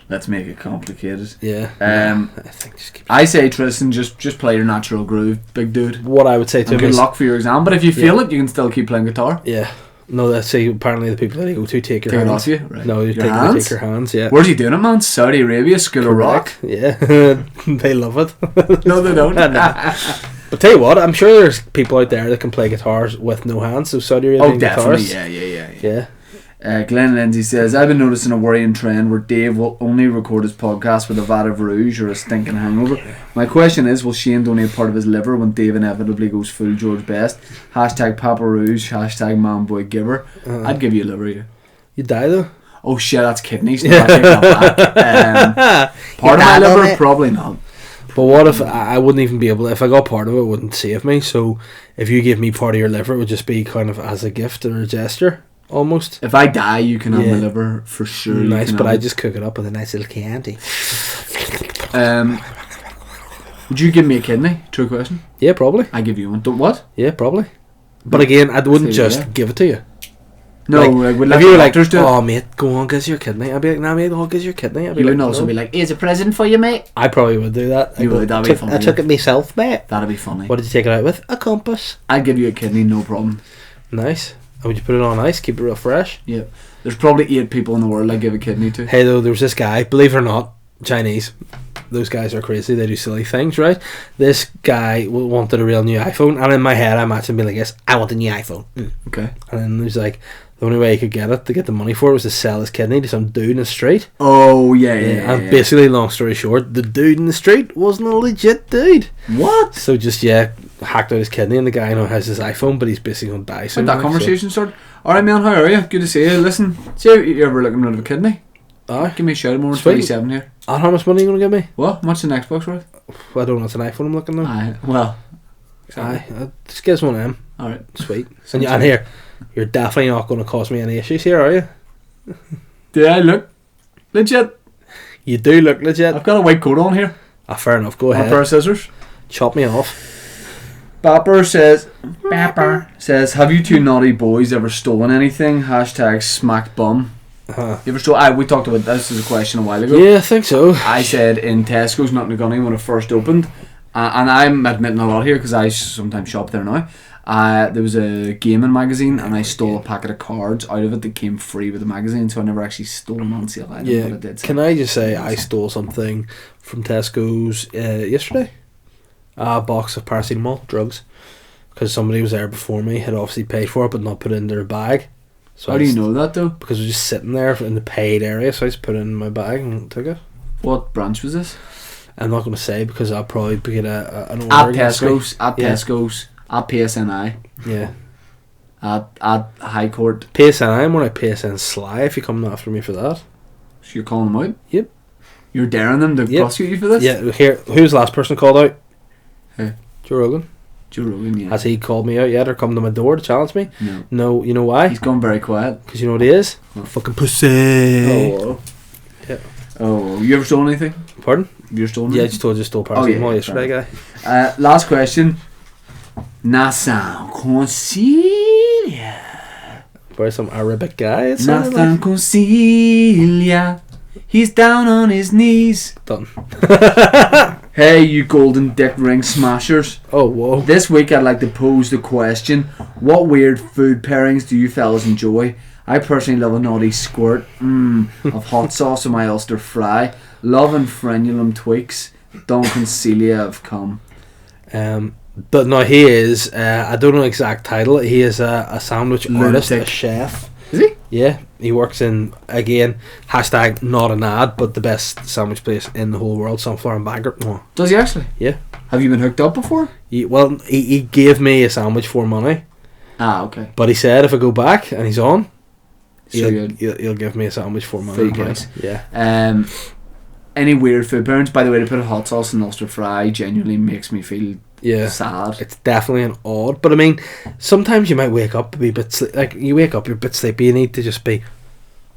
S1: Let's make it complicated.
S2: Yeah.
S1: I think I say Tristan, just play your natural groove, big dude.
S2: What I would say to him
S1: good
S2: is,
S1: luck for your exam, but if you feel it, you can still keep playing guitar.
S2: Yeah. No, that's apparently the people that you go to take your hands.
S1: Off you? Right.
S2: No, take your hands. Yeah.
S1: Where's he doing it, man? Saudi Arabia, School of Rock.
S2: Yeah, they love it.
S1: No, they don't.
S2: But tell you what, I'm sure there's people out there that can play guitars with no hands. So Saudi Arabian guitars.
S1: Yeah. Glenn Lindsay says, I've been noticing a worrying trend where Dave will only record his podcast with a vat of rouge or a stinking hangover. My question is, will Shane donate part of his liver when Dave inevitably goes full George Best? Hashtag Papa Rouge, hashtag Manboy Giver. I'd give you a liver, yeah.
S2: You'd die though?
S1: Oh shit, that's kidneys. No, I take that back. Part of my liver? Probably not.
S2: But what if I wouldn't even be able to, if I got part of it, it wouldn't save me. So if you gave me part of your liver, it would just be kind of as a gift or a gesture. Almost.
S1: If I die, you can have my liver for sure.
S2: Nice, but I just cook it up with a nice little candy.
S1: Would you give me a kidney? True question.
S2: Yeah, probably.
S1: I give you one. What?
S2: Yeah, probably. But again, I wouldn't just give it to you.
S1: No,
S2: like,
S1: would
S2: if you were like,
S1: do it.
S2: oh mate, go on, gives your kidney. I'd be like, nah mate, go on, gives your kidney. I'd be
S1: You
S2: like,
S1: would also
S2: no.
S1: be like, here's a present for you, mate.
S2: I probably would do that.
S1: You would, that'd be funny.
S2: I took it myself, mate.
S1: That'd be funny.
S2: What did you take it out with? A compass.
S1: I'd give you a kidney, no problem.
S2: Nice. And would you put it on ice, keep it real fresh?
S1: Yeah. There's probably 8 people in the world I'd give a kidney to.
S2: Hey though, there was this guy, believe it or not, Chinese. Those guys are crazy, they do silly things, right? This guy wanted a real new iPhone, and in my head I'm actually being like this, I want a new iPhone.
S1: Okay.
S2: And then he was like, the only way he could get it, to get the money for it, was to sell his kidney to some dude in the street.
S1: Oh, yeah.
S2: And basically, long story short, the dude in the street wasn't a legit dude.
S1: What?
S2: So just, hacked out his kidney, and the guy now has his iPhone, but he's basically going to die soon.
S1: How'd that conversation start? Alright, man, how are you? Good to see you. Listen, see if you're ever looking at a kidney. Give me a shout, more 27 here.
S2: And how much money are you going to give me?
S1: What? What's an Xbox worth?
S2: I don't know, it's an iPhone I'm looking at.
S1: Well.
S2: Just give us one of them.
S1: Alright.
S2: Sweet. And here, you're definitely not going to cause me any issues here, are you?
S1: Do I look legit?
S2: You do look legit.
S1: I've got a white coat on here.
S2: Fair enough, go ahead.
S1: A pair of scissors.
S2: Chop me off.
S1: Bapper says, have you two naughty boys ever stolen anything? Hashtag smacked bum. You ever stole? We talked about this as a question a while ago.
S2: Yeah, I think so.
S1: I said in Tesco's, not in Gunny, when it first opened, and I'm admitting a lot here because I sometimes shop there now. There was a gaming magazine, and I stole a packet of cards out of it that came free with the magazine, so I never actually stole an on sale item.
S2: Yeah.
S1: But I did.
S2: Can I just say I stole something from Tesco's yesterday? A box of paracetamol drugs, because somebody was there before me, had obviously paid for it but not put it in their bag. So
S1: how do you know that though?
S2: Because it was just sitting there in the paid area, so I just put it in my bag and took it.
S1: What branch was this?
S2: I'm not going to say because I'll probably get an order
S1: at Tesco's, Tesco's, at PSNI.
S2: Yeah.
S1: At High Court.
S2: PSNI, I'm more like PSN Sly if you're coming after me for that.
S1: So you're calling them out?
S2: Yep.
S1: You're daring them to prosecute you for this?
S2: Yeah, here, who's the last person called out?
S1: Who?
S2: Joe Rogan.
S1: Joe Rogan, yeah.
S2: Has he called me out yet or come to my door to challenge me?
S1: No.
S2: No, you know why?
S1: He's gone very quiet.
S2: Because you know what he is?
S1: What?
S2: Fucking pussy.
S1: Oh.
S2: Yeah.
S1: Oh, you ever stolen anything?
S2: Pardon?
S1: You stolen
S2: Yeah, I
S1: anything?
S2: just stole paracetamol yesterday, guy.
S1: Last question. Nathan Concilia.
S2: Where's some Arabic guy?
S1: Nathan Concilia. He's down on his knees.
S2: Done.
S1: Hey, you golden dick ring smashers.
S2: Oh, whoa.
S1: This week I'd like to pose the question, what weird food pairings do you fellas enjoy? I personally love a naughty squirt of hot sauce on my Ulster fry. Love and frenulum tweaks. Don Concilia have come.
S2: But no, he is, I don't know the exact title, he is a sandwich artist, a chef.
S1: Is he?
S2: Yeah, he works in, again, hashtag not an ad, but the best sandwich place in the whole world, Sunflower and Banter. No.
S1: Does he actually?
S2: Yeah.
S1: Have you been hooked up before?
S2: He gave me a sandwich for money.
S1: Okay.
S2: But he said if I go back and he's on,
S1: So
S2: he'll give me a sandwich for money.
S1: Yeah. Any weird food pairings? By the way, to put a hot sauce in Ulster fry genuinely makes me feel sad.
S2: It's definitely an odd, but I mean, sometimes you might wake up a bit you wake up, you're a bit sleepy, you need to just be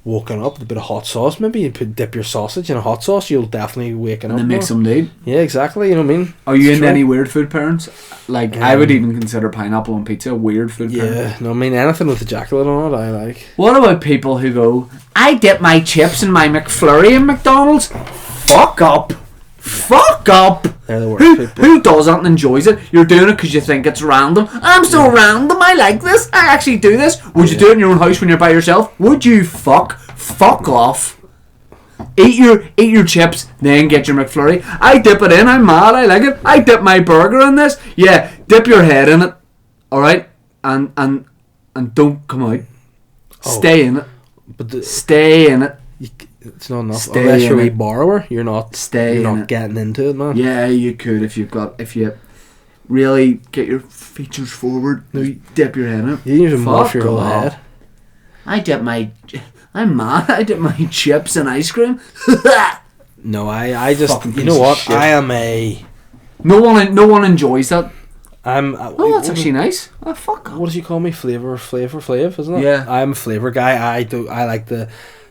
S2: woken up with a bit of hot sauce. Maybe you dip your sausage in a hot sauce, you'll definitely waken up.
S1: And then make some lead.
S2: Yeah, exactly. You know what I mean?
S1: Are you into any weird food pairings? Like I would even consider pineapple on pizza a weird food pairing.
S2: Yeah, no, I mean anything with ejaculate on it, I like.
S1: What about people who go, I dip my chips in my McFlurry in McDonald's? Fuck up. Fuck up.
S2: They're the worst people.
S1: Who does that and enjoys it? You're doing it because you think it's random. I'm so random, I like this. I actually do this. Would you do it in your own house when you're by yourself? Would you fuck off? Eat your chips, then get your McFlurry. I dip it in, I'm mad, I like it. I dip my burger in this. Yeah, dip your head in it. Alright? And don't come out. Stay in it. Stay in it.
S2: It's not enough. Unless you're a borrower, you're not getting into it, man.
S1: Yeah, you could if you really get your features forward. You dip your head in it.
S2: You use a muff your whole head.
S1: I'm mad. I dip my chips in ice cream.
S2: No, I just you know what? I am a.
S1: No one enjoys that.
S2: Oh,
S1: that's actually nice. Oh, fuck.
S2: What does you call me? Flav, isn't it?
S1: Yeah.
S2: I'm a flavour guy. I like the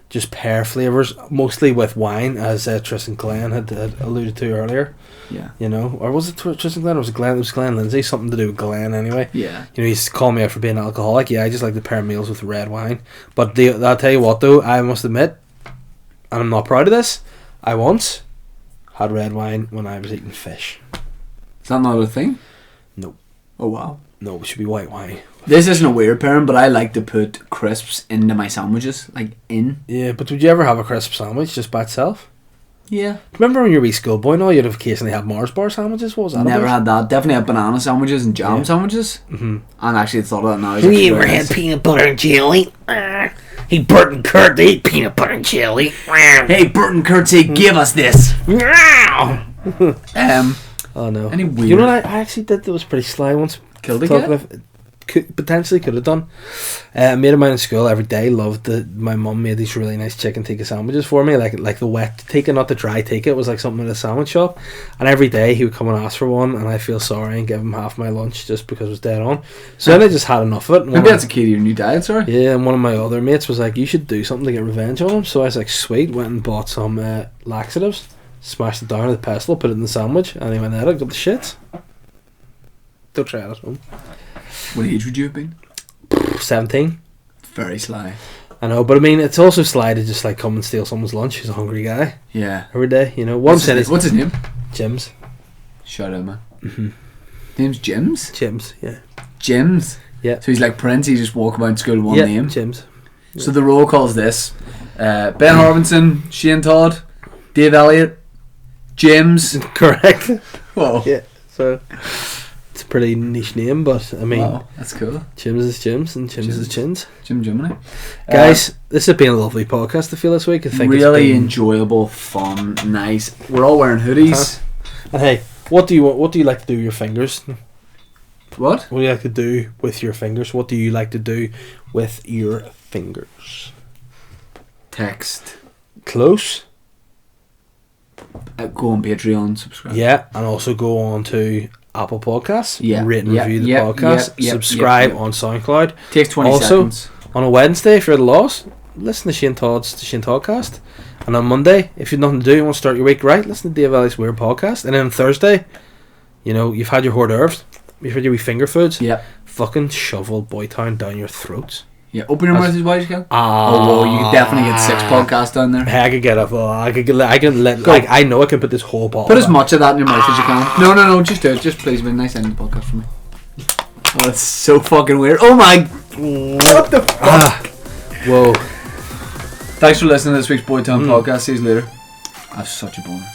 S2: just pear flavours, mostly with wine, as Tristan Glenn had alluded to earlier.
S1: Yeah.
S2: You know, or was it Tristan Glenn? Or was it Glenn? It was Glenn Lindsay. Something to do with Glenn, anyway.
S1: Yeah.
S2: You know, he's calling me out for being an alcoholic. Yeah, I just like to pair meals with red wine. But I'll tell you what, though, I must admit, and I'm not proud of this, I once had red wine when I was eating fish.
S1: Is that not a thing?
S2: No.
S1: Oh, wow.
S2: No, it should be white wine.
S1: This isn't a weird pairing, but I like to put crisps into my sandwiches, like in.
S2: Yeah, but would you ever have a crisp sandwich just by itself?
S1: Yeah.
S2: Remember when you were a wee schoolboy and all, you'd have occasionally had Mars bar sandwiches? What was that
S1: Never
S2: about?
S1: had that. Definitely had banana sandwiches and jam sandwiches.
S2: Mm-hmm.
S1: And actually thought of that now.
S3: You ever had peanut butter and jelly? Hey, Blurt Curt, they eat peanut butter and jelly.
S1: Hey, Blurt Curt, say, give us this.
S2: Oh no.
S1: Any weird...
S2: You know what I actually did that was pretty sly once?
S1: Killed a cat?
S2: Potentially could have done. A mate of mine in school every day loved my mum made these really nice chicken tikka sandwiches for me, like the wet tikka, not the dry tikka. It was like something in a sandwich shop, and every day he would come and ask for one, and I feel sorry and give him half my lunch just because it was dead on. So then I just had enough of it.
S1: Maybe that's a key to your new diet, sorry.
S2: Yeah, and one of my other mates was like, you should do something to get revenge on him. So I was like, sweet, went and bought some laxatives, smashed it down with a pestle, put it in the sandwich, and he went at it, got the shits. Don't try it at home.
S1: What age would you have been?
S2: 17.
S1: Very sly.
S2: I know, but I mean, it's also sly to just like come and steal someone's lunch. He's a hungry guy.
S1: Yeah.
S2: Every day, you know. What I'm saying is,
S1: what's his name?
S2: Jims.
S1: Shout out, man.
S2: Mm-hmm.
S1: Name's Jims?
S2: Jims, yeah.
S1: Jims?
S2: Yeah.
S1: So he's like Prince, he just walk about school with one name?
S2: Jims. Yeah.
S1: So the roll call's this. Ben Harbinson, Shane Todd, Dave Elliott, Jims.
S2: Correct.
S1: Whoa.
S2: Yeah, so... It's a pretty niche name, but I mean,
S1: wow, that's cool.
S2: Jims is Jims and Jims is Chins.
S1: Jim Jiminy.
S2: Guys, this has been a lovely podcast, I feel, this week. I think
S1: really
S2: it's been...
S1: enjoyable, fun, nice. We're all wearing hoodies.
S2: And hey, what do you like to do with your fingers?
S1: What?
S2: What do you like to do with your fingers? What do you like to do with your fingers?
S1: Text.
S2: Close.
S1: Go on Patreon, subscribe.
S2: Yeah, and also go on to Apple Podcasts.
S1: Yeah,
S2: rate and
S1: yeah,
S2: review the
S1: yeah,
S2: podcast.
S1: yeah,
S2: subscribe
S1: yeah.
S2: on SoundCloud.
S1: Takes 20
S2: also,
S1: seconds.
S2: On a Wednesday, if you're at a loss, listen to Shane Todd's The Shane Toddcast. And on Monday, if you've nothing to do, you want to start your week right, listen to Dave Elliott's Weird Podcast. And then on Thursday, you know, you've had your hors d'oeuvres, you've had your wee finger foods.
S1: Yeah.
S2: Fucking shovel Boytown down your throats.
S1: Yeah, open your mouth as wide as you can.
S2: Oh,
S1: you could definitely get 6 podcasts down there.
S2: Hey, I could get I know I can put this whole bottle.
S1: Put as much of that in your mouth as you can. No, just do it. Just please, be a nice ending podcast for me. Oh, that's so fucking weird. Oh my... What the fuck?
S2: Whoa.
S1: Thanks for listening to this week's Boytown podcast. See you later. I have such a boner.